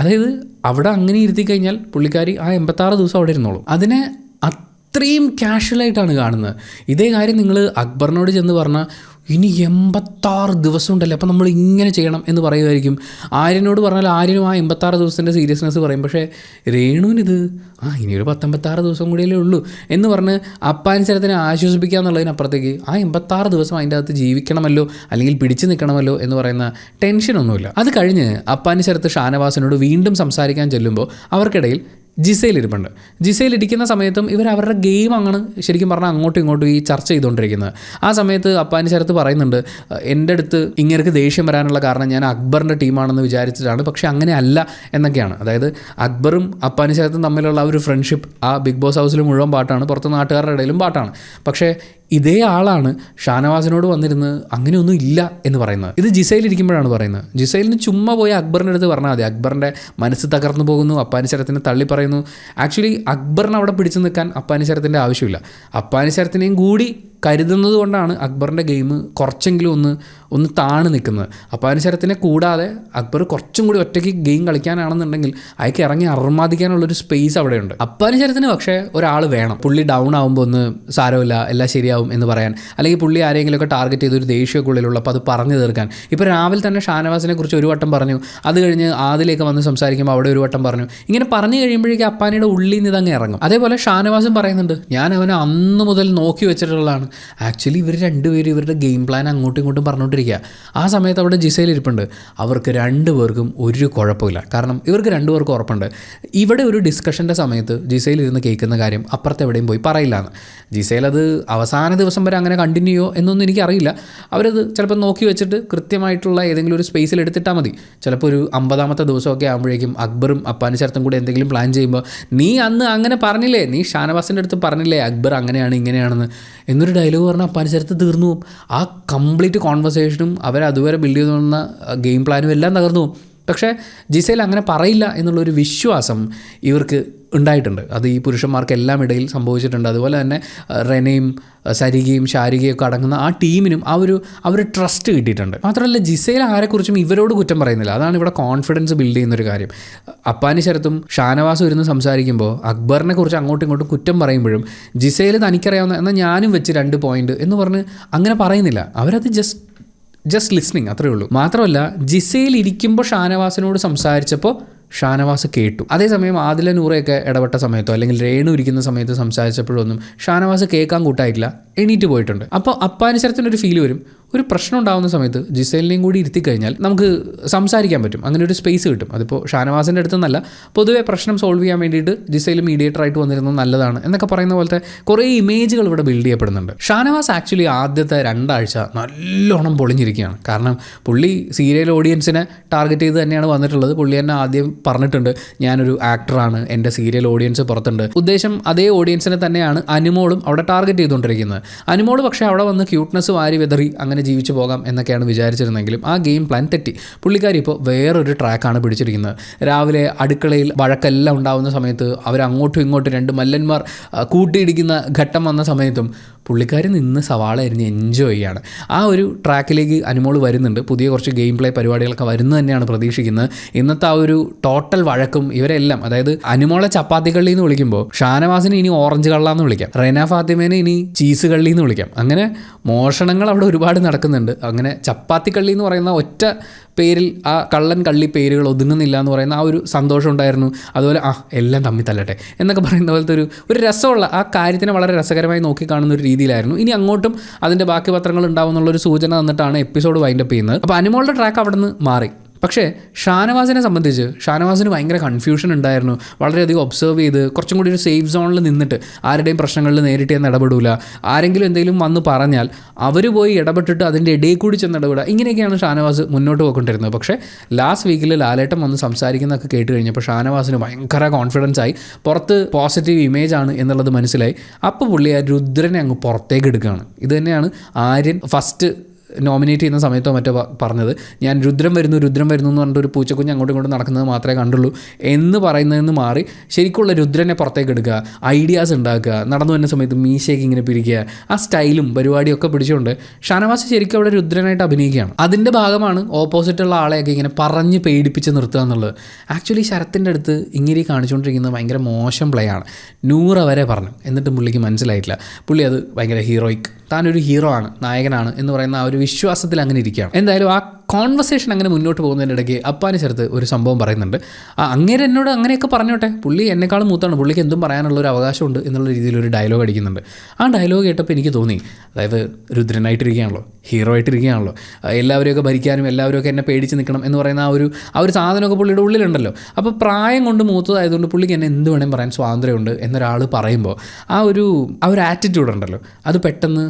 അതായത് അവിടെ അങ്ങനെ ഇരുത്തി കഴിഞ്ഞാൽ പുള്ളിക്കാരി ആ 86 ദിവസം അവിടെ ഇരുന്നോളും. അതിനെ അത്രയും കാഷ്വലായിട്ടാണ് കാണുന്നത്. ഇതേ കാര്യം നിങ്ങൾ അക്ബറിനോട് ചെന്ന് പറഞ്ഞാൽ ഇനി 86 ദിവസം ഉണ്ടല്ലേ, അപ്പോൾ നമ്മൾ ഇങ്ങനെ ചെയ്യണം എന്ന് പറയുമായിരിക്കും. ആര്യനോട് പറഞ്ഞാൽ ആര്യനും ആ 86 ദിവസത്തിൻ്റെ സീരിയസ്നെസ് പറയും. പക്ഷേ രേണുവിനിത് ഇനിയൊരു 86 ദിവസം കൂടിയല്ലേ ഉള്ളൂ എന്ന് പറഞ്ഞ് അപ്പാനി ശരത്തിനെ ആശ്വസിപ്പിക്കുക എന്നുള്ളതിനപ്പുറത്തേക്ക് ആ 86 ദിവസം അതിൻ്റെ അകത്ത് ജീവിക്കണമല്ലോ അല്ലെങ്കിൽ പിടിച്ചു നിൽക്കണമല്ലോ എന്ന് പറയുന്ന ടെൻഷനൊന്നുമില്ല. അത് കഴിഞ്ഞ് അപ്പാനി ശരത്ത് ഷാനവാസിനോട് വീണ്ടും സംസാരിക്കാൻ ചെല്ലുമ്പോൾ അവർക്കിടയിൽ ജിസയിൽ ഇരിപ്പുണ്ട്. ജിസയിൽ ഇരിക്കുന്ന സമയത്തും ഇവർ അവരുടെ ഗെയിം അങ്ങനെ ശരിക്കും പറഞ്ഞാൽ അങ്ങോട്ടും ഇങ്ങോട്ടും ഈ ചർച്ച ചെയ്തുകൊണ്ടിരിക്കുന്നത്. ആ സമയത്ത് അപ്പാനി ശരത്ത് പറയുന്നുണ്ട് എൻ്റെ അടുത്ത് ഇങ്ങനെയൊക്കെ ദേഷ്യം വരാനുള്ള കാരണം ഞാൻ അക്ബറിൻ്റെ ടീമാണെന്ന് വിചാരിച്ചിട്ടാണ്, പക്ഷേ അങ്ങനെ അല്ല എന്നൊക്കെയാണ്. അതായത് അക്ബറും അപ്പാനി ശരത്തും തമ്മിലുള്ള ഒരു ഫ്രണ്ട്ഷിപ്പ് ആ ബിഗ് ബോസ് ഹൗസിൽ മുഴുവൻ പാട്ടാണ്, പുറത്ത് നാട്ടുകാരുടെ ഇടയിലും പാട്ടാണ്. പക്ഷേ ഇതേ ആളാണ് ഷാനവാസിനോട് വന്നിരുന്ന് അങ്ങനെയൊന്നും ഇല്ല എന്ന് പറയുന്നത്. ഇത് ജിസയിലിരിക്കുമ്പോഴാണ് പറയുന്നത്. ജിസയിലിന് ചുമ്മാ പോയി അക്ബറിൻ്റെ അടുത്ത് പറഞ്ഞാൽ മതി, അക്ബറിൻ്റെ മനസ്സ് തകർന്നു പോകുന്നു, അപ്പാനി ശരത്തിനെ തള്ളി പറയുന്നു. ആക്ച്വലി അക്ബറിനെ അവിടെ പിടിച്ചു നിൽക്കാൻ അപ്പാനി ശരത്തിൻ്റെ ആവശ്യമില്ല. അപ്പാനി ശരത്തിനെയും കൂടി കരുതുന്നത് കൊണ്ടാണ് അക്ബറിൻ്റെ ഗെയിം കുറച്ചെങ്കിലും ഒന്ന് താണ് നിൽക്കുന്നത്. അപ്പാനി ശരത്തിനെ കൂടാതെ അക്ബർ കുറച്ചും കൂടി ഒറ്റയ്ക്ക് ഗെയിം കളിക്കാനാണെന്നുണ്ടെങ്കിൽ അയാൾക്ക് ഇറങ്ങി അർമാദിക്കാനുള്ളൊരു സ്പേസ് അവിടെയുണ്ട്. അപ്പാനി ശരത്തിന് പക്ഷേ ഒരാൾ വേണം, പുള്ളി ഡൗൺ ആകുമ്പോൾ ഒന്ന് സാരമില്ല എല്ലാം ശരിയാവും എന്ന് പറയാൻ, അല്ലെങ്കിൽ പുള്ളി ആരെങ്കിലുമൊക്കെ ടാർഗറ്റ് ചെയ്തൊരു ദേഷ്യമൊക്കെയുള്ളിലുള്ള അപ്പോൾ അത് പറഞ്ഞു തീർക്കാൻ. ഇപ്പോൾ രാവിലെ തന്നെ ഷാനവാസിനെ കുറിച്ച് ഒരു വട്ടം പറഞ്ഞു, അത് കഴിഞ്ഞ് ആദിലേക്ക് വന്ന് സംസാരിക്കുമ്പോൾ അവിടെ ഒരു വട്ടം പറഞ്ഞു. ഇങ്ങനെ പറഞ്ഞു കഴിയുമ്പോഴേക്കും അപ്പാനിയുടെ ഉള്ളിൽ നിന്ന് ഇതങ്ങ് ഇറങ്ങും. അതേപോലെ ഷാനവാസും പറയുന്നുണ്ട് ഞാൻ അവനെ അന്ന് മുതൽ നോക്കി വെച്ചിട്ടുള്ളതാണ്. ആക്ച്വലി ഇവർ രണ്ടുപേരും ഇവരുടെ ഗെയിം പ്ലാൻ അങ്ങോട്ടും ഇങ്ങോട്ടും പറഞ്ഞുകൊണ്ടിരിക്കുക. ആ സമയത്ത് അവിടെ ജിസയിലിരിപ്പുണ്ട്. അവർക്ക് രണ്ടുപേർക്കും ഒരു കുഴപ്പമില്ല, കാരണം ഇവർക്ക് രണ്ടുപേർക്കും ഉറപ്പുണ്ട് ഇവിടെ ഒരു ഡിസ്കഷൻ്റെ സമയത്ത് ജിസയിലിരുന്ന് കേൾക്കുന്ന കാര്യം അപ്പുറത്ത് എവിടെയും പോയി പറയില്ലാന്ന്. ജിസയിൽ അത് അവസാന ദിവസം വരെ അങ്ങനെ കണ്ടിന്യൂ ചെയ്യോ എന്നൊന്നും എനിക്കറിയില്ല. അവരത് ചിലപ്പോൾ നോക്കി വെച്ചിട്ട് കൃത്യമായിട്ടുള്ള ഏതെങ്കിലും ഒരു സ്പേസിൽ എടുത്തിട്ടാൽ മതി. ചിലപ്പോൾ ഒരു 50ാമത്തെ ദിവസമൊക്കെ ആകുമ്പോഴേക്കും അക്ബറും അപ്പാനി ശരത്തും കൂടി എന്തെങ്കിലും പ്ലാൻ ചെയ്യുമ്പോൾ നീ അന്ന് അങ്ങനെ പറഞ്ഞില്ലേ, നീ ഷാനവാസിൻ്റെ അടുത്ത് പറഞ്ഞില്ലേ അക്ബർ അങ്ങനെയാണ് ഇങ്ങനെയാണെന്ന് എന്നൊരു ഡയലോഗ് പറഞ്ഞാൽ അപ്പാനി ശരത്ത് തീർന്നു പോകും. ആ കംപ്ലീറ്റ് കോൺവെർസേഷനും അവരതുവരെ ബിൽഡ് ചെയ്തു വന്ന ഗെയിം പ്ലാനും എല്ലാം തകർന്നു പോകും. പക്ഷേ ജിസയിൽ അങ്ങനെ പറയില്ല എന്നുള്ളൊരു വിശ്വാസം ഇവർക്ക് ഉണ്ടായിട്ടുണ്ട്. അത് ഈ പുരുഷന്മാർക്കെല്ലാം ഇടയിൽ സംഭവിച്ചിട്ടുണ്ട്. അതുപോലെ തന്നെ റെനയും സരികയും ഷാരികയും ഒക്കെ അടങ്ങുന്ന ആ ടീമിനും ആ ഒരു ട്രസ്റ്റ് കിട്ടിയിട്ടുണ്ട്. മാത്രമല്ല ജിസയിൽ ആരെക്കുറിച്ചും ഇവരോട് കുറ്റം പറയുന്നില്ല. അതാണ് ഇവിടെ കോൺഫിഡൻസ് ബിൽഡ് ചെയ്യുന്നൊരു കാര്യം. അപ്പാനി ശരത്തും ഷാനവാസും ഇരുന്ന് സംസാരിക്കുമ്പോൾ അക്ബറിനെ കുറിച്ച് അങ്ങോട്ടും ഇങ്ങോട്ടും കുറ്റം പറയുമ്പോഴും ജിസയിൽ തനിക്കറിയാവുന്ന എന്നാൽ ഞാനും വെച്ച് 2 പോയിന്റ് എന്ന് പറഞ്ഞ് അങ്ങനെ പറയുന്നില്ല. അവരത് ജസ്റ്റ് ലിസ്ണിങ് അത്രയേ ഉള്ളൂ. മാത്രമല്ല ജിസയിൽ ഇരിക്കുമ്പോൾ ഷാനവാസിനോട് സംസാരിച്ചപ്പോൾ ഷാനവാസ് കേട്ടു. അതേസമയം ആദില നൂറയൊക്കെ ഇടപെട്ട സമയത്തോ അല്ലെങ്കിൽ രേണു ഇരിക്കുന്ന സമയത്ത് സംസാരിച്ചപ്പോഴൊന്നും ഷാനവാസ് കേൾക്കാൻ കൂട്ടായിട്ടില്ല, എണീറ്റ് പോയിട്ടുണ്ട്. അപ്പോൾ അപ്പാനി ശരത്തിനൊരു ഫീൽ വരും, ഒരു പ്രശ്നം ഉണ്ടാകുന്ന സമയത്ത് ജിസേലിനെയും കൂടി ഇരുത്തി കഴിഞ്ഞാൽ നമുക്ക് സംസാരിക്കാൻ പറ്റും, അങ്ങനെ ഒരു സ്പേസ് കിട്ടും. അതിപ്പോൾ ഷാനവാസിൻ്റെ അടുത്തെന്നല്ല, പൊതുവേ പ്രശ്നം സോൾവ് ചെയ്യാൻ വേണ്ടിയിട്ട് ജിസേൽ മീഡിയേറ്ററായിട്ട് വന്നിരുന്നത് നല്ലതാണ് എന്നൊക്കെ പറയുന്ന പോലത്തെ കുറേ ഇമേജുകൾ ഇവിടെ ബിൽഡ് ചെയ്യപ്പെടുന്നുണ്ട്. ഷാനവാസ് ആക്ച്വലി ആദ്യത്തെ 2 ആഴ്ച നല്ലോണം പൊളിഞ്ഞിരിക്കുകയാണ്. കാരണം പുള്ളി സീരിയൽ ഓഡിയൻസിനെ ടാർഗറ്റ് ചെയ്ത് തന്നെയാണ് വന്നിട്ടുള്ളത്. പുള്ളി തന്നെ ആദ്യം പറഞ്ഞിട്ടുണ്ട്, ഞാനൊരു ആക്ടറാണ്, എൻ്റെ സീരിയൽ ഓഡിയൻസ് പുറത്തുണ്ട്. ഉദ്ദേശം അതേ ഓഡിയൻസിനെ തന്നെയാണ് അനുമോളും അവിടെ ടാർഗറ്റ് ചെയ്തുകൊണ്ടിരിക്കുന്നത്. അനുമോൾ പക്ഷേ അവിടെ വന്ന് ക്യൂട്ട്നെസ് വാരി വെതറി അങ്ങനെ ജീവിച്ചു പോകാം എന്നൊക്കെയാണ് വിചാരിച്ചിരുന്നെങ്കിലും ആ ഗെയിം പ്ലാൻ തെറ്റി. പുള്ളിക്കാരി ഇപ്പോൾ വേറൊരു ട്രാക്കാണ് പിടിച്ചിരിക്കുന്നത്. രാവിലെ അടുക്കളയിൽ വഴക്കെല്ലാം ഉണ്ടാകുന്ന സമയത്ത് അവരങ്ങോട്ടും ഇങ്ങോട്ടും 2 മല്ലന്മാർ കൂട്ടിയിടിക്കുന്ന ഘട്ടം വന്ന സമയത്തും പുള്ളിക്കാരി നിന്ന് സവാള അരിഞ്ഞ് എൻജോയ് ചെയ്യാണ്. ആ ഒരു ട്രാക്കിലേക്ക് അനുമോൾ വരുന്നുണ്ട്. പുതിയ കുറച്ച് ഗെയിം പ്ലേ പരിപാടികളൊക്കെ വരുന്നത് തന്നെയാണ് പ്രതീക്ഷിക്കുന്നത്. ഇന്നത്തെ ആ ഒരു ടോട്ടൽ വഴക്കും ഇവരെല്ലാം, അതായത് അനുമോളെ ചപ്പാത്തി കള്ളി എന്ന് വിളിക്കുമ്പോൾ ഷാനവാസിനെ ഇനി ഓറഞ്ച് കള്ള എന്ന് വിളിക്കാം, റെന ഫാത്തിമേനെ ഇനി ചീസ് കള്ളി എന്ന് വിളിക്കാം. അങ്ങനെ മോഷണങ്ങൾ അവിടെ ഒരുപാട് നടക്കുന്നുണ്ട്. അങ്ങനെ ചപ്പാത്തി കള്ളി എന്ന് പറയുന്ന ഒറ്റ പേരിൽ ആ കള്ളൻ കള്ളി പേരുകൾ ഒതുങ്ങുന്നില്ല എന്ന് പറയുന്ന ആ ഒരു സന്തോഷം ഉണ്ടായിരുന്നു. അതുപോലെ എല്ലാം തമ്മിൽ തല്ലട്ടെ എന്നൊക്കെ പറയുന്ന പോലത്തെ ഒരു രസമുള്ള ആ കാര്യത്തിനെ വളരെ രസകരമായി നോക്കിക്കാണുന്ന ഒരു രീതിയിലായിരുന്നു. ഇനി അങ്ങോട്ടും അതിൻ്റെ ബാക്കി പത്രങ്ങൾ ഉണ്ടാവും എന്നുള്ളൊരു സൂചന തന്നിട്ടാണ് എപ്പിസോഡ് വൈൻഡപ്പ് ചെയ്യുന്നത്. അപ്പോൾ അനുമോളുടെ ട്രാക്ക് അവിടെ നിന്ന് മാറി. പക്ഷേ ഷാനവാസിനെ സംബന്ധിച്ച് ഷാനവാസിന് ഭയങ്കര കൺഫ്യൂഷൻ ഉണ്ടായിരുന്നു. വളരെയധികം ഒബ്സർവ് ചെയ്ത് കുറച്ചും കൂടി ഒരു സേഫ് സോണിൽ നിന്നിട്ട് ആരുടെയും പ്രശ്നങ്ങളിൽ നേരിട്ട് ചെന്ന് ഇടപെടില്ല. ആരെങ്കിലും എന്തെങ്കിലും വന്ന് പറഞ്ഞാൽ അവർ പോയി ഇടപെട്ടിട്ട് അതിൻ്റെ ഇടയിൽ കൂടി ചെന്ന് ഇടപെടുക. ഇങ്ങനെയൊക്കെയാണ് ഷാനവാസ് മുന്നോട്ട് പോയിക്കൊണ്ടിരുന്നത്. പക്ഷേ ലാസ്റ്റ് വീക്കിൽ ലാലേട്ടൻ വന്ന് സംസാരിക്കുന്നതൊക്കെ കേട്ട് കഴിഞ്ഞപ്പോൾ ഷാനവാസിന് ഭയങ്കര കോൺഫിഡൻസ് ആയി. പുറത്ത് പോസിറ്റീവ് ഇമേജ് ആണ് എന്നുള്ളത് മനസ്സിലായി. അപ്പോൾ പുള്ളി ആ രുദ്രനെ അങ്ങ് പുറത്തേക്ക് എടുക്കുകയാണ്. ഇത് തന്നെയാണ് ആര്യൻ ഫസ്റ്റ് നോമിനേറ്റ് ചെയ്യുന്ന സമയത്തോ മറ്റോ പറഞ്ഞത്. ഞാൻ രുദ്രം വരുന്നു എന്ന് പറഞ്ഞിട്ട് ഒരു പൂച്ചക്കുഞ്ഞ് അങ്ങോട്ടും ഇങ്ങോട്ടും നടക്കുന്നത് മാത്രമേ കണ്ടുള്ളൂ എന്ന് പറയുന്നതെന്ന് മാറി ശരിക്കുള്ള രുദ്രനെ പുറത്തേക്ക് എടുക്കുക, ഐഡിയാസ് ഉണ്ടാക്കുക, നടന്നു വരുന്ന സമയത്ത് മീശയ്ക്ക് ഇങ്ങനെ പിരിക്കുക, ആ സ്റ്റൈലും പരിപാടിയൊക്കെ പിടിച്ചുകൊണ്ട് ഷാനവാസ് ശരിക്കും അവിടെ രുദ്രനായിട്ട് അഭിനയിക്കുകയാണ്. അതിൻ്റെ ഭാഗമാണ് ഓപ്പോസിറ്റുള്ള ആളെയൊക്കെ ഇങ്ങനെ പറഞ്ഞ് പേടിപ്പിച്ച് നിർത്തുക എന്നുള്ളത്. ആക്ച്വലി ശരത്തിൻ്റെ അടുത്ത് ഇങ്ങനെ കാണിച്ചുകൊണ്ടിരിക്കുന്നത് ഭയങ്കര മോശം പ്ലേ ആണ്. 100 വരെ പറഞ്ഞു, എന്നിട്ടും പുള്ളിക്ക് മനസ്സിലായിട്ടില്ല. പുള്ളി അത് ഭയങ്കര ഹീറോയിക്, താനൊരു ഹീറോ ആണ്, നായകനാണ് എന്ന് പറയുന്ന ആ ഒരു വിശ്വാസത്തിൽ അങ്ങനെ ഇരിക്കുകയാണ്. എന്തായാലും ആ കോൺവെർസേഷൻ അങ്ങനെ മുന്നോട്ട് പോകുന്നതിനിടയ്ക്ക് അപ്പാനി ചേർത്ത് ഒരു സംഭവം പറയുന്നുണ്ട്. അങ്ങേര് എന്നോട് അങ്ങനെയൊക്കെ പറഞ്ഞോട്ടെ, പുള്ളി എന്നെക്കാളും മൂത്താണ്, പുള്ളിക്ക് എന്തും പറയാനുള്ള ഒരു അവകാശമുണ്ട് എന്നുള്ള രീതിയിൽ ഒരു ഡയലോഗ് അടിക്കുന്നുണ്ട്. ആ ഡയലോഗ് കേട്ടപ്പോൾ എനിക്ക് തോന്നി, അതായത് രുദ്രനായിട്ടിരിക്കുകയാണല്ലോ, ഹീറോ ആയിട്ടിരിക്കുകയാണല്ലോ, എല്ലാവരെയൊക്കെ ഭരിക്കാനും എല്ലാവരെയൊക്കെ എന്നെ പേടിച്ച് നിൽക്കണം എന്ന് പറയുന്ന ആ ഒരു സാധനമൊക്കെ പുള്ളിയുടെ ഉള്ളിലുണ്ടല്ലോ. അപ്പോൾ പ്രായം കൊണ്ട് മൂത്തതായതുകൊണ്ട് പുള്ളിക്ക് എന്നെ എന്ത് വേണമെങ്കിലും പറയാൻ സ്വാതന്ത്ര്യമുണ്ട് എന്നൊരാൾ പറയുമ്പോൾ ആ ഒരു ആറ്റിറ്റ്യൂഡ് ഉണ്ടല്ലോ, അത് പെട്ടെന്ന്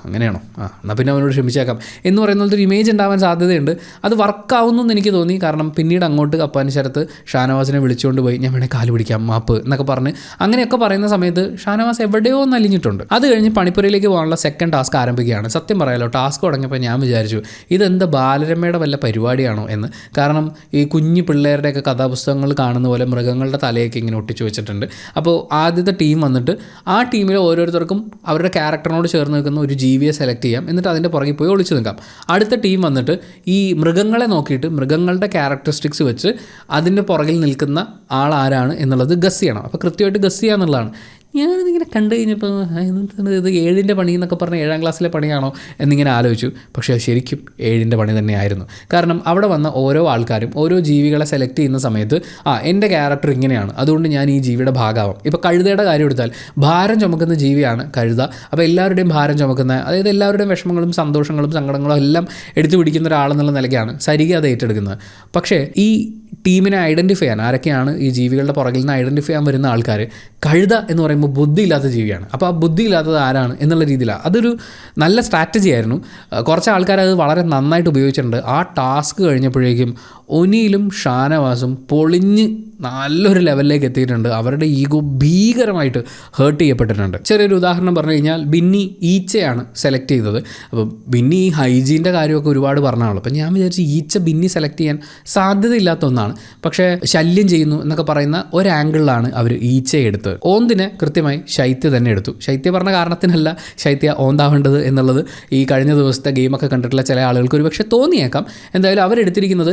അങ്ങനെയാണോ, എന്നാൽ പിന്നെ അവനോട് ക്ഷമിച്ചേക്കാം എന്ന് പറയുന്ന ഒരു ഇമേജ് ഉണ്ടാവാൻ സാധ്യതയുണ്ട്. അത് വർക്കാവുന്നു എന്ന് എനിക്ക് തോന്നി. കാരണം പിന്നീട് അങ്ങോട്ട് അപ്പാനി ശരത്ത് ഷാനവാസിനെ വിളിച്ചുകൊണ്ട് പോയി ഞാൻ വേണേൽ കാല് പിടിക്കാം, മാപ്പ് എന്നൊക്കെ പറഞ്ഞ് അങ്ങനെയൊക്കെ പറയുന്ന സമയത്ത് ഷാനവാസ് എവിടെയോ ഒന്ന് അലിഞ്ഞിട്ടുണ്ട്. അത് കഴിഞ്ഞ് പണിപ്പുരയിലേക്ക് പോകാനുള്ള സെക്കൻഡ് ടാസ്ക് ആരംഭിക്കുകയാണ്. സത്യം പറയാലോ, ടാസ്ക് തുടങ്ങിയപ്പോൾ ഞാൻ വിചാരിച്ചു ഇതെന്താ ബാലരമയുടെ വല്ല പരിപാടിയാണോ എന്ന്. കാരണം ഈ കുഞ്ഞു പിള്ളേരുടെയൊക്കെ കഥാപുസ്തകങ്ങൾ കാണുന്ന പോലെ മൃഗങ്ങളുടെ തലയൊക്കെ ഇങ്ങനെ ഒട്ടിച്ചു വെച്ചിട്ടുണ്ട്. അപ്പോൾ ആദ്യത്തെ ടീം വന്നിട്ട് ആ ടീമിലെ ഓരോരുത്തർക്കും അവരുടെ ക്യാരക്ടറിനോട് ചേർന്ന് നിൽക്കുന്ന ഒരു ജീവിയെ സെലക്ട് ചെയ്യാം, എന്നിട്ട് അതിൻ്റെ പുറകിൽ പോയി ഒളിച്ചു നിൽക്കാം. അടുത്ത ടീം വന്നിട്ട് ഈ മൃഗങ്ങളെ നോക്കിയിട്ട് മൃഗങ്ങളുടെ ക്യാരക്ടറിസ്റ്റിക്സ് വെച്ച് അതിൻ്റെ പുറകിൽ നിൽക്കുന്ന ആൾ ആരാണ് എന്നുള്ളത് ഗസ് ചെയ്യണം. അപ്പോൾ കൃത്യമായിട്ട് ഗസ് ചെയ്യുക എന്നുള്ളതാണ്. ഞാനിതിങ്ങനെ കണ്ടു കഴിഞ്ഞപ്പോൾ ഇത് 7ൻ്റെ പണി എന്നൊക്കെ പറഞ്ഞാൽ 7ാം ക്ലാസ്സിലെ പണിയാണോ എന്നിങ്ങനെ ആലോചിച്ചു. പക്ഷേ ശരിക്കും 7ൻ്റെ പണി തന്നെയായിരുന്നു. കാരണം അവിടെ വന്ന ഓരോ ആൾക്കാരും ഓരോ ജീവികളെ സെലക്ട് ചെയ്യുന്ന സമയത്ത് എൻ്റെ ക്യാരക്ടർ ഇങ്ങനെയാണ്, അതുകൊണ്ട് ഞാൻ ഈ ജീവിയുടെ ഭാഗമാവും. ഇപ്പോൾ കഴുതയുടെ കാര്യം എടുത്താൽ ഭാരം ചുമക്കുന്ന ജീവിയാണ് കഴുത. അപ്പോൾ എല്ലാവരുടെയും ഭാരം ചുമക്കുന്ന, അതായത് എല്ലാവരുടെയും വിഷമങ്ങളും സന്തോഷങ്ങളും സങ്കടങ്ങളും എല്ലാം എടുത്തു പിടിക്കുന്ന ഒരാളെന്നുള്ള നിലയ്ക്കാണ് സരിക അത് ഏറ്റെടുക്കുന്നത്. പക്ഷേ ഈ ടീമിനെ ഐഡൻറ്റിഫൈ ചെയ്യാൻ, ആരൊക്കെയാണ് ഈ ജീവികളുടെ പുറകിൽ നിന്ന് ഐഡൻറ്റിഫൈ ചെയ്യാൻ വരുന്ന ആൾക്കാർ, കഴുത എന്ന് പറയുമ്പോൾ ബുദ്ധിയില്ലാത്ത ജീവിയാണ്. അപ്പോൾ ആ ബുദ്ധിയില്ലാത്തത് ആരാണ് എന്നുള്ള രീതിയിലാണ്. അതൊരു നല്ല സ്ട്രാറ്റജി ആയിരുന്നു. കുറച്ച് ആൾക്കാർ അത് വളരെ നന്നായിട്ട് ഉപയോഗിച്ചിട്ടുണ്ട്. ആ ടാസ്ക് കഴിഞ്ഞപ്പോഴേക്കും ഒനിയിലും ഷാനവാസും പൊളിഞ്ഞ് നല്ലൊരു ലെവലിലേക്ക് എത്തിയിട്ടുണ്ട്. അവരുടെ ഈഗോ ഭീകരമായിട്ട് ഹേർട്ട് ചെയ്യപ്പെട്ടിട്ടുണ്ട്. ചെറിയൊരു ഉദാഹരണം പറഞ്ഞു കഴിഞ്ഞാൽ ബിന്നി ഈച്ചയാണ് സെലക്ട് ചെയ്തത്. അപ്പോൾ ബിന്നി ഈ ഹൈജീൻ്റെ കാര്യമൊക്കെ ഒരുപാട് പറഞ്ഞാണല്ലോ. അപ്പോൾ ഞാൻ വിചാരിച്ചു ഈച്ച ബിന്നി സെലക്ട് ചെയ്യാൻ സാധ്യതയില്ലാത്ത ഒന്നാണ്. പക്ഷേ ശല്യം ചെയ്യുന്നു എന്നൊക്കെ പറയുന്ന ഒരു ആംഗിളിലാണ് അവർ ഈച്ചയെ എടുത്തത്. ഓന്തിനെ കൃത്യമായി ശൈത്യ തന്നെ എടുത്തു. ശൈത്യ പറഞ്ഞ കാരണത്തിനല്ല ശൈത്യ ഓന്താവേണ്ടത് എന്നുള്ളത് ഈ കഴിഞ്ഞ ദിവസത്തെ ഗെയിമൊക്കെ കണ്ടിട്ടുള്ള ചില ആളുകൾക്ക് ഒരു പക്ഷേ തോന്നിയേക്കാം. എന്തായാലും അവരെടുത്തിരിക്കുന്നത്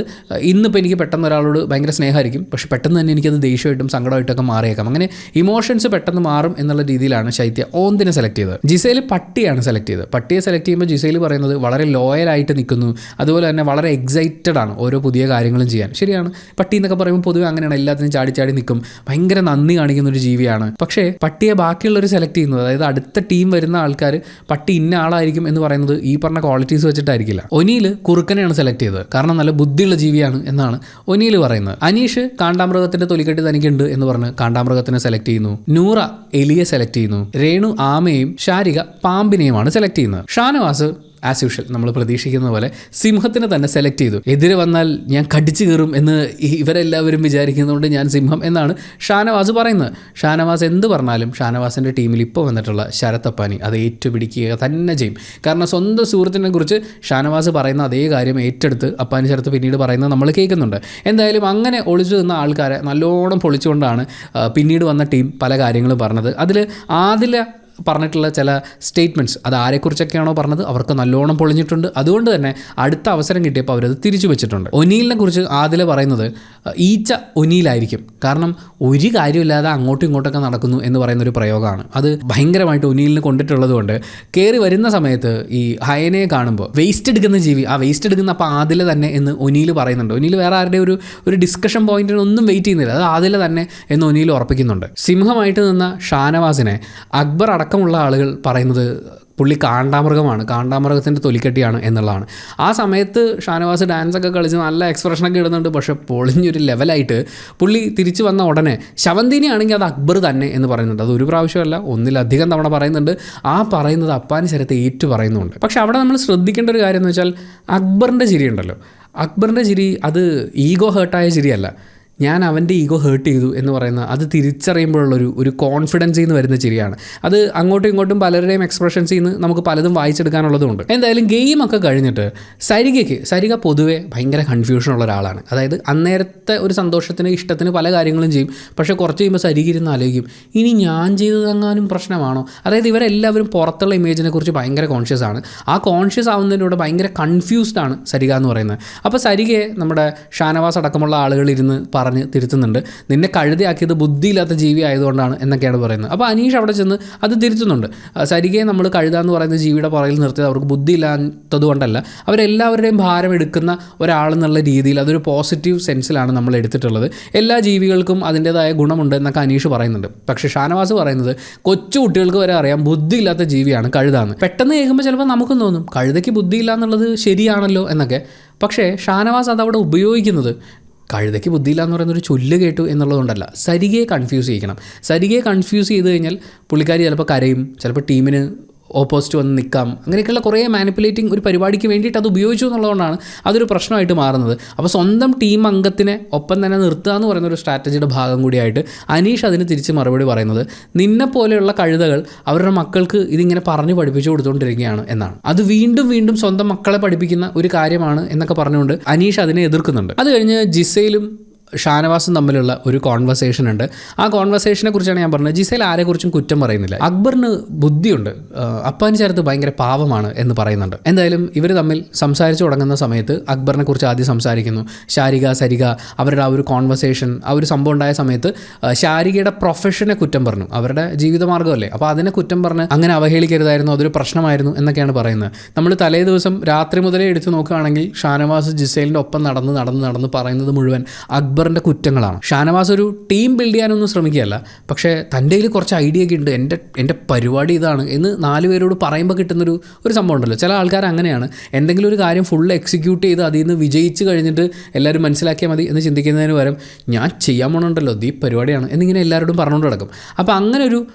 ഇന്നിപ്പോൾ എനിക്ക് പെട്ടെന്ന് ഒരാളോട് ഭയങ്കര സ്നേഹമായിരിക്കും, പക്ഷെ പെട്ടെന്ന് തന്നെ എനിക്കത് ദേഷ്യമായിട്ടും സങ്കടമായിട്ടൊക്കെ മാറിയേക്കാം. അങ്ങനെ ഇമോഷൻസ് പെട്ടെന്ന് മാറും എന്നുള്ള രീതിയിലാണ് ശൈത്യ ഓന്തിനെ സെലക്ട് ചെയ്തത്. ജിസേൽ പട്ടിയാണ് സെലക്ട് ചെയ്തത്. പട്ടിയെ സെലക്ട് ചെയ്യുമ്പോൾ ജിസേൽ പറയുന്നത് വളരെ ലോയലായിട്ട് നിൽക്കുന്നു, അതുപോലെ തന്നെ വളരെ എക്സൈറ്റഡ് ആണ് ഓരോ പുതിയ കാര്യങ്ങളും ചെയ്യാൻ. ശരിയാണ്, പട്ടി എന്നൊക്കെ പറയുമ്പോൾ പൊതുവെ അങ്ങനെയാണ്, എല്ലാത്തിനും ചാടി ചാടി നിൽക്കും, ഭയങ്കര നന്ദി കാണിക്കുന്ന ഒരു ജീവിയാണ്. പക്ഷേ പട്ടിയെ ബാക്കിയുള്ളവർ സെലക്ട് ചെയ്യുന്നത്, അതായത് അടുത്ത ടീം വരുന്ന ആൾക്കാർ പട്ടി ഇന്ന ആളായിരിക്കും എന്ന് പറയുന്നത് ഈ പറഞ്ഞ ക്വാളിറ്റീസ് വെച്ചിട്ടായിരിക്കില്ല. ഒനീൽ കുറുക്കനെയാണ് സെലക്ട് ചെയ്തത്, കാരണം നല്ല ബുദ്ധിയുള്ള ജീവിയാണ് എന്നാണ് ഒനീൽ പറയുന്നത്. അനീഷ് കാണ്ടാമൃഗത്തിന്റെ തൊലിക്കെട്ടി തനിക്കുണ്ട് എന്ന് പറഞ്ഞ് കാണ്ടാമൃഗത്തിനെ സെലക്ട് ചെയ്യുന്നു. നൂറ എലിയെ സെലക്ട് ചെയ്യുന്നു. രേണു ആമയും ശാരിക പാമ്പിനെയുമാണ് സെലക്ട് ചെയ്യുന്നത്. ഷാനവാസ് ആസ് യൂഷ്വൽ നമ്മൾ പ്രതീക്ഷിക്കുന്ന പോലെ സിംഹത്തിനെ തന്നെ സെലക്ട് ചെയ്തു. എതിരെ വന്നാൽ ഞാൻ കടിച്ചു കയറും എന്ന് ഇവരെല്ലാവരും വിചാരിക്കുന്നതുകൊണ്ട് ഞാൻ സിംഹം എന്നാണ് ഷാനവാസ് പറയുന്നത്. ഷാനവാസ് എന്ത് പറഞ്ഞാലും ഷാനവാസിൻ്റെ ടീമിൽ ഇപ്പോൾ വന്നിട്ടുള്ള ശരത് അപ്പാനി അത് ഏറ്റുപിടിക്കുക തന്നെ ചെയ്യും. കാരണം സ്വന്തം സുഹൃത്തിനെ കുറിച്ച് ഷാനവാസ് പറയുന്ന അതേ കാര്യം ഏറ്റെടുത്ത് അപ്പാനി ശരത്ത് പിന്നീട് പറയുന്നത് നമ്മൾ കേൾക്കുന്നുണ്ട്. എന്തായാലും അങ്ങനെ ഒളിച്ചു നിന്ന ആൾക്കാരെ നല്ലോണം പൊളിച്ചുകൊണ്ടാണ് പിന്നീട് വന്ന ടീം പല കാര്യങ്ങളും പറഞ്ഞത്. അതിൽ ആദില പറഞ്ഞിട്ടുള്ള ചില സ്റ്റേറ്റ്മെൻറ്റ്സ് അത് ആരെക്കുറിച്ചൊക്കെയാണോ പറഞ്ഞത് അവർക്ക് നല്ലോണം പൊളിഞ്ഞിട്ടുണ്ട്. അതുകൊണ്ട് തന്നെ അടുത്ത അവസരം കിട്ടിയപ്പോൾ അവരത് തിരിച്ചു വെച്ചിട്ടുണ്ട്. ഒനീലിനെ കുറിച്ച് ആദില പറയുന്നത് ഈച്ച ഒനീലായിരിക്കും, കാരണം ഒരു കാര്യമില്ലാതെ അങ്ങോട്ടും ഇങ്ങോട്ടൊക്കെ നടക്കുന്നു എന്ന് പറയുന്നൊരു പ്രയോഗമാണ്. അത് ഭയങ്കരമായിട്ട് ഒനീലിന് കൊണ്ടിട്ടുള്ളത് കൊണ്ട് കയറി വരുന്ന സമയത്ത് ഈ ഹയനയെ കാണുമ്പോൾ വേസ്റ്റ് എടുക്കുന്ന ജീവി, ആ വേസ്റ്റ് എടുക്കുന്ന അപ്പോൾ ആദില തന്നെ എന്ന് ഒനീൽ പറയുന്നുണ്ട്. ഒനീൽ വേറെ ആരുടെ ഒരു ഡിസ്കഷൻ പോയിന്റിനൊന്നും വെയിറ്റ് ചെയ്യുന്നില്ല, അത് ആദില തന്നെ എന്ന് ഒനീൽ ഉറപ്പിക്കുന്നുണ്ട്. സിംഹമായിട്ട് നിന്ന ഷാനവാസിനെ അക്ബർ അടക്കമുള്ള ആളുകൾ പറയുന്നത് പുള്ളി കാണ്ടാമൃഗമാണ്, കാണ്ടാമൃഗത്തിൻ്റെ തൊലിക്കെട്ടിയാണ് എന്നുള്ളതാണ്. ആ സമയത്ത് ഷാനവാസ് ഡാൻസൊക്കെ കളിച്ച് നല്ല എക്സ്പ്രഷനൊക്കെ ഇടുന്നുണ്ട്. പക്ഷേ പൊളിഞ്ഞൊരു ലെവലായിട്ട് പുള്ളി തിരിച്ചു വന്ന ഉടനെ ശവന്തിനി ആണെങ്കിൽ അത് അക്ബർ തന്നെ എന്ന് പറയുന്നുണ്ട്. അത് ഒരു പ്രാവശ്യമല്ല, ഒന്നിലധികം തവണ പറയുന്നുണ്ട്. ആ പറയുന്നത് അപ്പാനി ശരത്തെ ഏറ്റു പറയുന്നുണ്ട്. പക്ഷേ അവിടെ നമ്മൾ ശ്രദ്ധിക്കേണ്ട ഒരു കാര്യം എന്ന് വെച്ചാൽ അക്ബറിൻ്റെ ചിരിയുണ്ടല്ലോ, അക്ബറിൻ്റെ ചിരി അത് ഈഗോ ഹേർട്ടായ ചിരിയല്ല, ഞാൻ അവൻ്റെ ഈഗോ ഹേർട്ട് ചെയ്തു എന്ന് പറയുന്ന അത് തിരിച്ചറിയുമ്പോഴുള്ളൊരു കോൺഫിഡൻസിൽ നിന്ന് വരുന്ന ചിരിയാണ്. അത് അങ്ങോട്ടും ഇങ്ങോട്ടും പലരുടെയും എക്സ്പ്രഷൻസിൽ നിന്ന് നമുക്ക് പലതും വായിച്ചെടുക്കാനുള്ളതുകൊണ്ട്. എന്തായാലും ഗെയിമൊക്കെ കഴിഞ്ഞിട്ട് സരിക പൊതുവെ ഭയങ്കര കൺഫ്യൂഷനുള്ള ഒരാളാണ്. അതായത് അന്നേരത്തെ ഒരു സന്തോഷത്തിന് ഇഷ്ടത്തിന് പല കാര്യങ്ങളും ചെയ്യും, പക്ഷേ കുറച്ച് കഴിയുമ്പോൾ സരിക ഇരുന്ന് ആലോചിക്കും ഇനി ഞാൻ ചെയ്തതെങ്ങാനും പ്രശ്നമാണോ. അതായത് ഇവരെല്ലാവരും പുറത്തുള്ള ഇമേജിനെ കുറിച്ച് ഭയങ്കര കോൺഷ്യസ് ആണ്. ആ കോൺഷ്യസ് ആവുന്നതിലൂടെ ഭയങ്കര കൺഫ്യൂസ്ഡ് ആണ് സരിക എന്ന് പറയുന്നത്. അപ്പോൾ സരികയെ നമ്മുടെ ഷാനവാസ് അടക്കമുള്ള ആളുകൾ ഇരുന്ന് പറഞ്ഞ് തിരുത്തുന്നുണ്ട്. നിന്നെ കഴുതയാക്കിയത് ബുദ്ധിയില്ലാത്ത ജീവി ആയതുകൊണ്ടാണ് എന്നൊക്കെയാണ് പറയുന്നത്. അപ്പോൾ അനീഷ് അവിടെ ചെന്ന് അത് തിരുത്തുന്നുണ്ട്. സരികയെ നമ്മൾ കഴുത എന്ന് പറയുന്ന ജീവിയുടെ പുറകിൽ നിർത്തിയത് അവർക്ക് ബുദ്ധിയില്ലാത്തത് കൊണ്ടല്ല, അവരെല്ലാവരുടെയും ഭാരം എടുക്കുന്ന ഒരാളെന്നുള്ള രീതിയിൽ അതൊരു പോസിറ്റീവ് സെൻസിലാണ് നമ്മൾ എടുത്തിട്ടുള്ളത്. എല്ലാ ജീവികൾക്കും അതിൻ്റേതായ ഗുണമുണ്ട് എന്നൊക്കെ അനീഷ് പറയുന്നുണ്ട്. പക്ഷേ ഷാനവാസ് പറയുന്നത് കൊച്ചു കുട്ടികൾക്ക് വരെ അറിയാം ബുദ്ധിയില്ലാത്ത ജീവിയാണ് കഴുതാന്ന്. പെട്ടെന്ന് കേൾക്കുമ്പോൾ ചിലപ്പോൾ നമുക്കും തോന്നും കഴുതയ്ക്ക് ബുദ്ധിയില്ല എന്നുള്ളത് ശരിയാണല്ലോ എന്നൊക്കെ. പക്ഷേ ഷാനവാസ് അതവിടെ ഉപയോഗിക്കുന്നത് കഴുതയ്ക്ക് ബുദ്ധിയില്ല എന്ന് പറയുന്നൊരു ചൊല്ല് കേട്ടു എന്നുള്ളതുകൊണ്ടല്ല, സരികയെ കൺഫ്യൂസ് ചെയ്യിക്കണം. സരികയെ കൺഫ്യൂസ് ചെയ്ത് കഴിഞ്ഞാൽ പുള്ളിക്കാരി ചിലപ്പോൾ കരയും, ചിലപ്പോൾ ടീമിന് ഓപ്പോസിറ്റ് വന്ന് നിൽക്കാം, അങ്ങനെയൊക്കെയുള്ള കുറേ മാനിപ്പുലേറ്റിംഗ് ഒരു പരിപാടിക്ക് വേണ്ടിയിട്ട് അത് ഉപയോഗിച്ചു എന്നുള്ളതുകൊണ്ടാണ് അതൊരു പ്രശ്നമായിട്ട് മാറുന്നത്. അപ്പോൾ സ്വന്തം ടീം അംഗത്തിനെ ഒപ്പം തന്നെ നിർത്തുക എന്ന് പറയുന്നൊരു സ്ട്രാറ്റജിയുടെ ഭാഗം കൂടിയായിട്ട് അനീഷ് അതിന് തിരിച്ച് മറുപടി പറയുന്നത് നിന്നെപ്പോലെയുള്ള കഴുതകൾ അവരുടെ മക്കൾക്ക് ഇതിങ്ങനെ പറഞ്ഞ് പഠിപ്പിച്ചു കൊടുത്തുകൊണ്ടിരിക്കുകയാണ് എന്നാണ്. അത് വീണ്ടും വീണ്ടും സ്വന്തം മക്കളെ പഠിപ്പിക്കുന്ന ഒരു കാര്യമാണ് എന്നൊക്കെ പറഞ്ഞുകൊണ്ട് അനീഷ് അതിനെ എതിർക്കുന്നുണ്ട്. അത് കഴിഞ്ഞ് ജിസയിലും ഷാനവാസും തമ്മിലുള്ള ഒരു കോൺവെർസേഷൻ ഉണ്ട്. ആ കോൺവെർസേഷനെ കുറിച്ചാണ് ഞാൻ പറഞ്ഞത്. ജിസേൽ ആരെക്കുറിച്ചും കുറ്റം പറയുന്നില്ല. അക്ബറിന് ബുദ്ധിയുണ്ട്, അപ്പാനി ശരത്ത് ഭയങ്കര പാവമാണ് എന്ന് പറയുന്നുണ്ട്. എന്തായാലും ഇവർ തമ്മിൽ സംസാരിച്ചു തുടങ്ങുന്ന സമയത്ത് അക്ബറിനെ കുറിച്ച് ആദ്യം സംസാരിക്കുന്നു. ശാരിക സരിക അവരുടെ ആ ഒരു കോൺവെർസേഷൻ, ആ ഒരു സംഭവം ഉണ്ടായ സമയത്ത് ശാരികയുടെ പ്രൊഫഷനെ കുറ്റം പറഞ്ഞു, അവരുടെ ജീവിതമാർഗ്ഗമല്ലേ, അപ്പോൾ അതിനെ കുറ്റം പറഞ്ഞ് അങ്ങനെ അവഹേളിക്കരുതായിരുന്നു, അതൊരു പ്രശ്നമായിരുന്നു എന്നൊക്കെയാണ് പറയുന്നത്. നമ്മൾ തലേ ദിവസം രാത്രി മുതലേ എടുത്ത് നോക്കുകയാണെങ്കിൽ ഷാനവാസ് ജിസേലിൻ്റെ ഒപ്പം നടന്ന് പറയുന്നത് മുഴുവൻ അക്ബറിൻ്റെ കുറ്റങ്ങളാണ്. ഷാനവാസ് ഒരു ടീം ബിൽഡ് ചെയ്യാനൊന്നും ശ്രമിക്കുകയല്ല, പക്ഷേ തൻ്റെ കയ്യിൽ കുറച്ച് ഐഡിയ ഒക്കെ ഉണ്ട്, എൻ്റെ പരിപാടി ഇതാണ് എന്ന് 4 പേരോട് പറയുമ്പോൾ കിട്ടുന്നൊരു സംഭവം ഉണ്ടല്ലോ. ചില ആൾക്കാർ അങ്ങനെയാണ്, എന്തെങ്കിലും ഒരു കാര്യം ഫുൾ എക്സിക്യൂട്ട് ചെയ്ത് അതിൽ നിന്ന് വിജയിച്ച് കഴിഞ്ഞിട്ട് എല്ലാവരും മനസ്സിലാക്കിയാൽ മതി എന്ന് ചിന്തിക്കുന്നതിന് പകരം ഞാൻ ചെയ്യാൻ പോകണുണ്ടല്ലോ ഈ പരിപാടിയാണ് എന്നിങ്ങനെ എല്ലാവരോടും പറഞ്ഞുകൊണ്ട് കിടക്കും. അപ്പോൾ അങ്ങനെ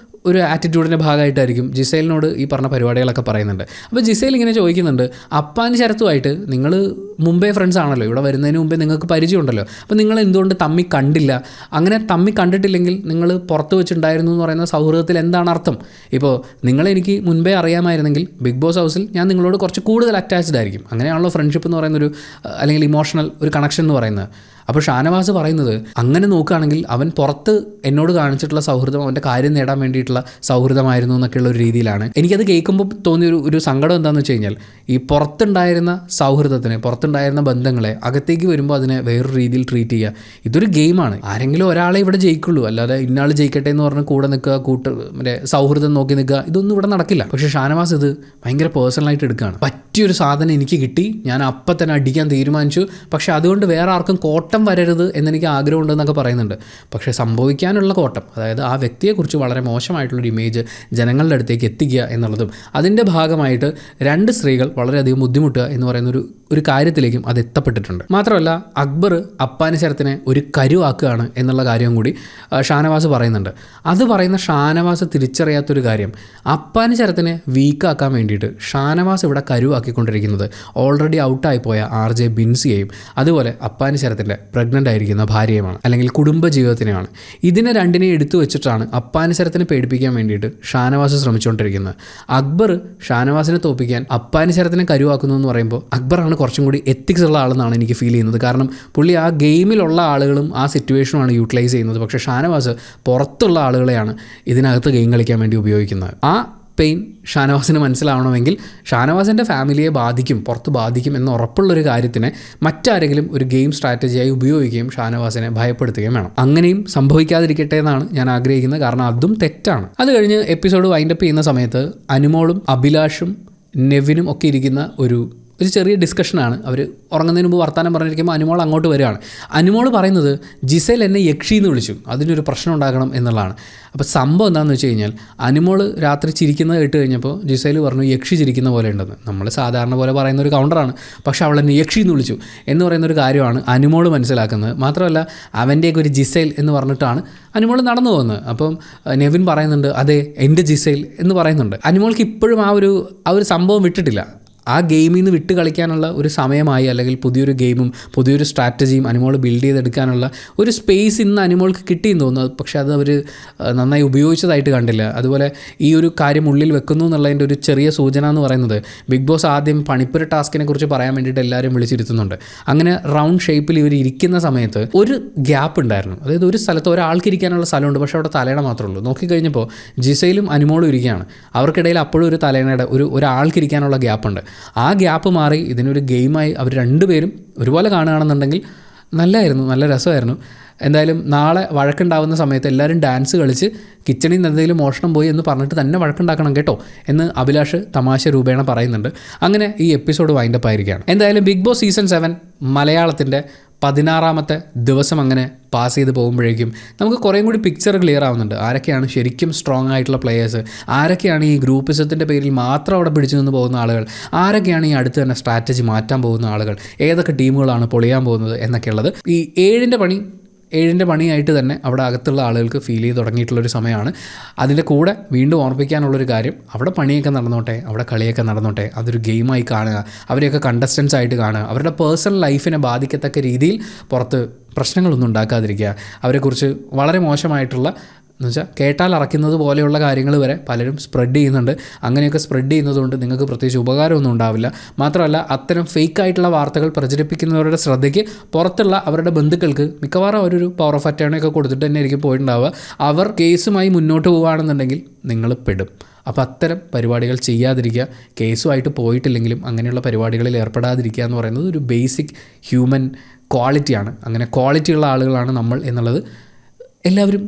ഒരു ആറ്റിറ്റ്യൂഡിൻ്റെ ഭാഗമായിട്ടായിരിക്കും ജിസേലിനോട് ഈ പറഞ്ഞ പരിപാടികളൊക്കെ പറയുന്നുണ്ട്. അപ്പോൾ ജിസേൽ ഇങ്ങനെ ചോദിക്കുന്നുണ്ട്, അപ്പാനി ശരത്തുമായിട്ട് നിങ്ങൾ മുമ്പേ ഫ്രണ്ട്സ് ആണല്ലോ, ഇവിടെ വരുന്നതിന് മുമ്പേ നിങ്ങൾക്ക് പരിചയമുണ്ടല്ലോ, അപ്പോൾ നിങ്ങൾ എന്തുകൊണ്ട് തമ്മി കണ്ടില്ല? അങ്ങനെ തമ്മി കണ്ടിട്ടില്ലെങ്കിൽ നിങ്ങൾ പുറത്ത് വെച്ചിട്ടുണ്ടായിരുന്നു എന്ന് പറയുന്ന സൗഹൃദത്തിൽ എന്താണ് അർത്ഥം? ഇപ്പോൾ നിങ്ങളെനിക്ക് മുൻപേ അറിയാമായിരുന്നെങ്കിൽ ബിഗ് ബോസ് ഹൗസിൽ ഞാൻ നിങ്ങളോട് കുറച്ച് കൂടുതൽ അറ്റാച്ച്ഡ് ആയിരിക്കും. അങ്ങനെയാണല്ലോ ഫ്രണ്ട്ഷിപ്പ് എന്ന് പറയുന്നൊരു അല്ലെങ്കിൽ ഇമോഷണൽ ഒരു കണക്ഷൻ എന്ന് പറയുന്നത്. അപ്പോൾ ഷാനവാസ് പറയുന്നത് അങ്ങനെ നോക്കുകയാണെങ്കിൽ അവൻ പുറത്ത് എന്നോട് കാണിച്ചിട്ടുള്ള സൗഹൃദം അവൻ്റെ കാര്യം നേടാൻ വേണ്ടിയിട്ടുള്ള സൗഹൃദമായിരുന്നു എന്നൊക്കെയുള്ള ഒരു രീതിയിലാണ്. എനിക്കത് കേൾക്കുമ്പോൾ തോന്നിയ ഒരു സങ്കടം എന്താണെന്ന് വെച്ച് കഴിഞ്ഞാൽ ഈ പുറത്തുണ്ടായിരുന്ന സൗഹൃദത്തിനെ, പുറത്തുണ്ടായിരുന്ന ബന്ധങ്ങളെ അകത്തേക്ക് വരുമ്പോൾ അതിനെ വേറൊരു രീതിയിൽ ട്രീറ്റ് ചെയ്യുക. ഇതൊരു ഗെയിമാണ്. ആരെങ്കിലും ഒരാളെ ഇവിടെ ജയിക്കുള്ളൂ, അല്ലാതെ ഇന്നാൾ ജയിക്കട്ടെ എന്ന് പറഞ്ഞ് കൂടെ നിൽക്കുക, മറ്റേ സൗഹൃദം നോക്കി നിൽക്കുക, ഇതൊന്നും ഇവിടെ നടക്കില്ല. പക്ഷേ ഷാനവാസ് ഇത് ഭയങ്കര പേഴ്സണലായിട്ട് എടുക്കുകയാണ്. പറ്റിയൊരു സാധനം എനിക്ക് കിട്ടി, ഞാൻ അപ്പം തന്നെ അടിക്കാൻ തീരുമാനിച്ചു, പക്ഷേ അതുകൊണ്ട് വേറെ ആർക്കും കോട്ടം വരരുത് എന്നെനിക്ക് ആഗ്രഹമുണ്ടെന്നൊക്കെ പറയുന്നുണ്ട്. പക്ഷേ സംഭവിക്കാനുള്ള കോട്ടം, അതായത് ആ വ്യക്തിയെക്കുറിച്ച് വളരെ മോശമായിട്ടുള്ളൊരു ഇമേജ് ജനങ്ങളുടെ അടുത്തേക്ക് എത്തിക്കുക എന്നുള്ളതും അതിൻ്റെ ഭാഗമായിട്ട് 2 സ്ത്രീകൾ വളരെയധികം ബുദ്ധിമുട്ടുക എന്ന് പറയുന്ന ഒരു കാര്യത്തിലേക്കും അത് എത്തപ്പെട്ടിട്ടുണ്ട്. മാത്രമല്ല അക്ബർ അപ്പാനി ശരത്തിനെ ഒരു കരുവാക്കുകയാണ് എന്നുള്ള കാര്യം കൂടി ഷാനവാസ് പറയുന്നുണ്ട്. അത് പറയുന്ന ഷാനവാസ് തിരിച്ചറിയാത്തൊരു കാര്യം, അപ്പാനി ശരത്തിനെ വീക്കാക്കാൻ വേണ്ടിയിട്ട് ഷാനവാസ് ഇവിടെ കരുവാക്കിക്കൊണ്ടിരിക്കുന്നത് ഓൾറെഡി ഔട്ടായിപ്പോയ RJ ബിൻസിയെയും അതുപോലെ അപ്പാനി ശരത്തിൻ്റെ പ്രഗ്നൻ്റ് ആയിരിക്കുന്ന ഭാര്യയുമാണ്, അല്ലെങ്കിൽ കുടുംബജീവിതത്തിനെയാണ്. ഇതിനെ രണ്ടിനെയും എടുത്തു വെച്ചിട്ടാണ് അപ്പാനി ശരത്തിനെ പേടിപ്പിക്കാൻ വേണ്ടിയിട്ട് ഷാനവാസ് ശ്രമിച്ചുകൊണ്ടിരിക്കുന്നത്. അക്ബർ ഷാനവാസിനെ തോൽപ്പിക്കാൻ അപ്പാനി ശരത്തിനെ കരുവാക്കുന്നു എന്ന് പറയുമ്പോൾ അക്ബറാണ് കുറച്ചും കൂടി എത്തിക്സ് ഉള്ള ആളെന്നാണ് എനിക്ക് ഫീൽ ചെയ്യുന്നത്. കാരണം പുള്ളി ആ ഗെയിമിലുള്ള ആളുകളും ആ സിറ്റുവേഷനുമാണ് യൂട്ടിലൈസ് ചെയ്യുന്നത്. പക്ഷേ ഷാനവാസ് പുറത്തുള്ള ആളുകളെയാണ് ഇതിനകത്ത് ഗെയിം കളിക്കാൻ വേണ്ടി ഉപയോഗിക്കുന്നത്. ആ പെയിൻ ഷാനവാസിന് മനസ്സിലാവണമെങ്കിൽ ഷാനവാസിൻ്റെ ഫാമിലിയെ ബാധിക്കും, പുറത്ത് ബാധിക്കും എന്ന് ഉറപ്പുള്ളൊരു കാര്യത്തിനെ മറ്റാരെങ്കിലും ഒരു ഗെയിം സ്ട്രാറ്റജിയായി ഉപയോഗിക്കുകയും ഷാനവാസിനെ ഭയപ്പെടുത്തുകയും വേണം. അങ്ങനെയും സംഭവിക്കാതിരിക്കട്ടെ എന്നാണ് ഞാൻ ആഗ്രഹിക്കുന്നത്. കാരണം അതും തെറ്റാണ്. അത് കഴിഞ്ഞ് എപ്പിസോഡ് വൈൻഡപ്പ് ചെയ്യുന്ന സമയത്ത് അനുമോളും അഭിലാഷും നെവിനും ഒക്കെ ഇരിക്കുന്ന ഒരു ചെറിയ ഡിസ്കഷനാണ്. അവർ ഉറങ്ങുന്നതിന് മുമ്പ് വർത്താനം പറഞ്ഞിരിക്കുമ്പോൾ അനുമോൾ അങ്ങോട്ട് വരികയാണ്. അനുമോൾ പറയുന്നത് ജിസേൽ എന്നെ യക്ഷി എന്ന് വിളിച്ചു, അതിനൊരു പ്രശ്നം ഉണ്ടാകണം എന്നുള്ളതാണ്. അപ്പോൾ സംഭവം എന്താണെന്ന് വെച്ച് കഴിഞ്ഞാൽ അനുമോൾ രാത്രി ചിരിക്കുന്നത് കേട്ട് കഴിഞ്ഞപ്പോൾ ജിസേൽ പറഞ്ഞു യക്ഷി ചിരിക്കുന്ന പോലെ ഉണ്ടെന്ന്. നമ്മൾ സാധാരണ പോലെ പറയുന്ന ഒരു കൗണ്ടറാണ്, പക്ഷേ അവൾ എന്നെ യക്ഷി എന്ന് വിളിച്ചു എന്ന് പറയുന്നൊരു കാര്യമാണ് അനുമോൾ മനസ്സിലാക്കുന്നത്. മാത്രമല്ല അവൻ്റെയൊക്കെ ഒരു ജിസേൽ എന്ന് പറഞ്ഞിട്ടാണ് അനുമോൾ നടന്നു പോകുന്നത്. അപ്പം നെവിൻ പറയുന്നുണ്ട് അതെ എൻ്റെ ജിസേൽ എന്ന് പറയുന്നുണ്ട്. അനുമോൾക്ക് ഇപ്പോഴും ആ ഒരു സംഭവം വിട്ടിട്ടില്ല. ആ ഗെയിമിൽ നിന്ന് വിട്ട് കളിക്കാനുള്ള ഒരു സമയമായി, അല്ലെങ്കിൽ പുതിയൊരു ഗെയിമും പുതിയൊരു സ്ട്രാറ്റജിയും അനുമോൾ ബിൽഡ് ചെയ്തെടുക്കാനുള്ള ഒരു സ്പേസ് ഇന്ന് അനുമോൾക്ക് കിട്ടിയെന്ന് തോന്നുന്നു. പക്ഷേ അത് അവർ നന്നായി ഉപയോഗിച്ചതായിട്ട് കണ്ടില്ല. അതുപോലെ ഈ ഒരു കാര്യം ഉള്ളിൽ വെക്കുന്നു എന്നുള്ളതിൻ്റെ ഒരു ചെറിയ സൂചന എന്ന് പറയുന്നത് ബിഗ് ബോസ് ആദ്യം പണിപ്പുര ടാസ്കിനെ കുറിച്ച് പറയാൻ വേണ്ടിയിട്ട് എല്ലാവരും വിളിച്ചിരുത്തുന്നുണ്ട്. അങ്ങനെ റൗണ്ട് ഷേപ്പിൽ ഇവർ ഇരിക്കുന്ന സമയത്ത് ഒരു ഗ്യാപ്പ് ഉണ്ടായിരുന്നു. അതായത് ഒരു സ്ഥലത്ത് ഒരാൾക്ക് ഇരിക്കാനുള്ള സ്ഥലമുണ്ട്, പക്ഷേ അവിടെ തലേണ മാത്രമേ ഉള്ളൂ. നോക്കിക്കഴിഞ്ഞപ്പോൾ ജിസയിലും അനുമോളും ഇരിക്കുകയാണ്. അവർക്കിടയിൽ അപ്പോഴും ഒരു തലേണയുടെ ഒരാൾക്ക് ഇരിക്കാനുള്ള ഗ്യാപ്പുണ്ട്. ആ ഗ്യാപ്പ് മാറി ഇതിനൊരു ഗെയിമായി അവർ രണ്ടുപേരും ഒരുപോലെ കാണുകയാണെന്നുണ്ടെങ്കിൽ നല്ലതായിരുന്നു, നല്ല രസമായിരുന്നു. എന്തായാലും നാളെ വഴക്കുണ്ടാവുന്ന സമയത്ത് എല്ലാവരും ഡാൻസ് കളിച്ച് കിച്ചണിൽ നിന്ന് എന്തെങ്കിലും മോഷണം പോയി എന്ന് പറഞ്ഞിട്ട് തന്നെ വഴക്കുണ്ടാക്കണം കേട്ടോ എന്ന് അഭിലാഷ് തമാശ രൂപേണ പറയുന്നുണ്ട്. അങ്ങനെ ഈ എപ്പിസോഡ് വൈൻഡപ്പ് ആയിരിക്കുകയാണ്. എന്തായാലും ബിഗ് ബോസ് സീസൺ 7 മലയാളത്തിൻ്റെ 16ാമത്തെ ദിവസം അങ്ങനെ പാസ് ചെയ്ത് പോകുമ്പോഴേക്കും നമുക്ക് കുറേയും കൂടി പിക്ചർ ക്ലിയർ ആവുന്നുണ്ട്. ആരൊക്കെയാണ് ശരിക്കും സ്ട്രോങ് ആയിട്ടുള്ള പ്ലെയേഴ്സ്, ആരൊക്കെയാണ് ഈ ഗ്രൂപ്പിസത്തിൻ്റെ പേരിൽ മാത്രം അവിടെ പിടിച്ചു നിന്ന് പോകുന്ന ആളുകൾ, ആരൊക്കെയാണ് ഈ അടുത്ത് തന്നെ സ്ട്രാറ്റജി മാറ്റാൻ പോകുന്ന ആളുകൾ, ഏതൊക്കെ ടീമുകളാണ് പൊളിയാൻ പോകുന്നത് എന്നൊക്കെയുള്ളത് ഈ 7ൻ്റെ പണിയായിട്ട് തന്നെ അവിടെ അകത്തുള്ള ആളുകൾക്ക് ഫീൽ ചെയ്ത് തുടങ്ങിയിട്ടുള്ളൊരു സമയമാണ്. അതിൻ്റെ കൂടെ വീണ്ടും ഓർമ്മിപ്പിക്കാനുള്ളൊരു കാര്യം, അവിടെ പണിയൊക്കെ നടന്നോട്ടെ, അവിടെ കളിയൊക്കെ നടന്നോട്ടെ, അതൊരു ഗെയിമായി കാണുക, അവരെയൊക്കെ കണ്ടസ്റ്റൻസ് ആയിട്ട് കാണുക, അവരുടെ പേഴ്സണൽ ലൈഫിനെ ബാധിക്കത്തക്ക രീതിയിൽ പുറത്ത് പ്രശ്നങ്ങളൊന്നും ഉണ്ടാക്കാതിരിക്കുക. അവരെക്കുറിച്ച് വളരെ മോശമായിട്ടുള്ള എന്ന് വെച്ചാൽ കേട്ടാൽ അറയ്ക്കുന്നത് പോലെയുള്ള കാര്യങ്ങൾ വരെ പലരും സ്പ്രെഡ് ചെയ്യുന്നുണ്ട്. അങ്ങനെയൊക്കെ സ്പ്രെഡ് ചെയ്യുന്നതുകൊണ്ട് നിങ്ങൾക്ക് പ്രത്യേകിച്ച് ഉപകാരമൊന്നും ഉണ്ടാവില്ല. മാത്രമല്ല അത്തരം ഫേക്കായിട്ടുള്ള വാർത്തകൾ പ്രചരിപ്പിക്കുന്നവരുടെ ശ്രദ്ധയ്ക്ക് പുറത്തുള്ള അവരുടെ ബന്ധുക്കൾക്ക് മിക്കവാറും അവരൊരു പവർ ഓഫ് അറ്റേണൊക്കെ കൊടുത്തിട്ട് തന്നെ ആയിരിക്കും പോയിട്ടുണ്ടാവുക. അവർ കേസുമായി മുന്നോട്ട് പോവുകയാണെന്നുണ്ടെങ്കിൽ നിങ്ങൾ പെടും. അപ്പോൾ അത്തരം പരിപാടികൾ ചെയ്യാതിരിക്കുക. കേസുമായിട്ട് പോയിട്ടില്ലെങ്കിലും അങ്ങനെയുള്ള പരിപാടികളിൽ ഏർപ്പെടാതിരിക്കുക എന്ന് പറയുന്നത് ഒരു ബേസിക് ഹ്യൂമൻ ക്വാളിറ്റിയാണ്. അങ്ങനെ ക്വാളിറ്റിയുള്ള ആളുകളാണ് നമ്മൾ എന്നുള്ളത് എല്ലാവരും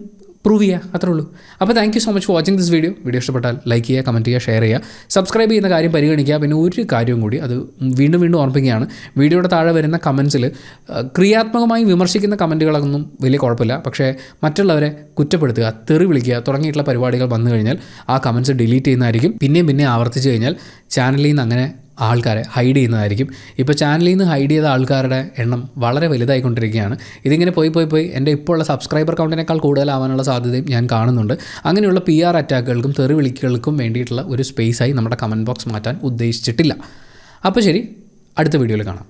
പ്രൂവ് ചെയ്യുക, അത്രേ ഉള്ളൂ. അപ്പോൾ thank you so much for watching this video. Video like ചെയ്യുക, കമൻറ്റ് ചെയ്യുക, ഷെയർ ചെയ്യുക, സബ്സ്ക്രൈബ് ചെയ്യുന്ന കാര്യം പരിഗണിക്കുക. പിന്നെ ഒരു കാര്യവും കൂടി, അത് വീണ്ടും ഓർമ്മിപ്പിക്കുകയാണ്, വീഡിയോയുടെ താഴെ വരുന്ന കമൻസിൽ ക്രിയാത്മകമായി വിമർശിക്കുന്ന കമൻറ്റുകളൊന്നും വലിയ കുഴപ്പമില്ല. പക്ഷേ മറ്റുള്ളവരെ കുറ്റപ്പെടുത്തുക, തെറി വിളിക്കുക തുടങ്ങിയിട്ടുള്ള പരിപാടികൾ വന്നു കഴിഞ്ഞാൽ ആ കമൻസ് ഡിലീറ്റ് ചെയ്യുന്നതായിരിക്കും. പിന്നെ ആവർത്തിച്ച് കഴിഞ്ഞാൽ ചാനലിൽ നിന്ന് അങ്ങനെ ആൾക്കാരെ ഹൈഡ് ചെയ്യുന്നതായിരിക്കും. ഇപ്പോൾ ചാനലിൽ നിന്ന് ഹൈഡ് ചെയ്ത ആൾക്കാരുടെ എണ്ണം വളരെ വലുതായിക്കൊണ്ടിരിക്കുകയാണ്. ഇതിങ്ങനെ പോയി എൻ്റെ ഇപ്പോൾ ഉള്ള സബ്സ്ക്രൈബർ കൗണ്ടിനേക്കാൾ കൂടുതലാവാനുള്ള സാധ്യതയും ഞാൻ കാണുന്നുണ്ട്. അങ്ങനെയുള്ള PR അറ്റാക്കുകൾക്കും തെറി വിളിക്കുകൾക്കും വേണ്ടിയിട്ടുള്ള ഒരു സ്പേസായി നമ്മുടെ കമൻറ്റ് ബോക്സ് മാറ്റാൻ ഉദ്ദേശിച്ചിട്ടില്ല. അപ്പോൾ ശരി, അടുത്ത വീഡിയോയിൽ കാണാം.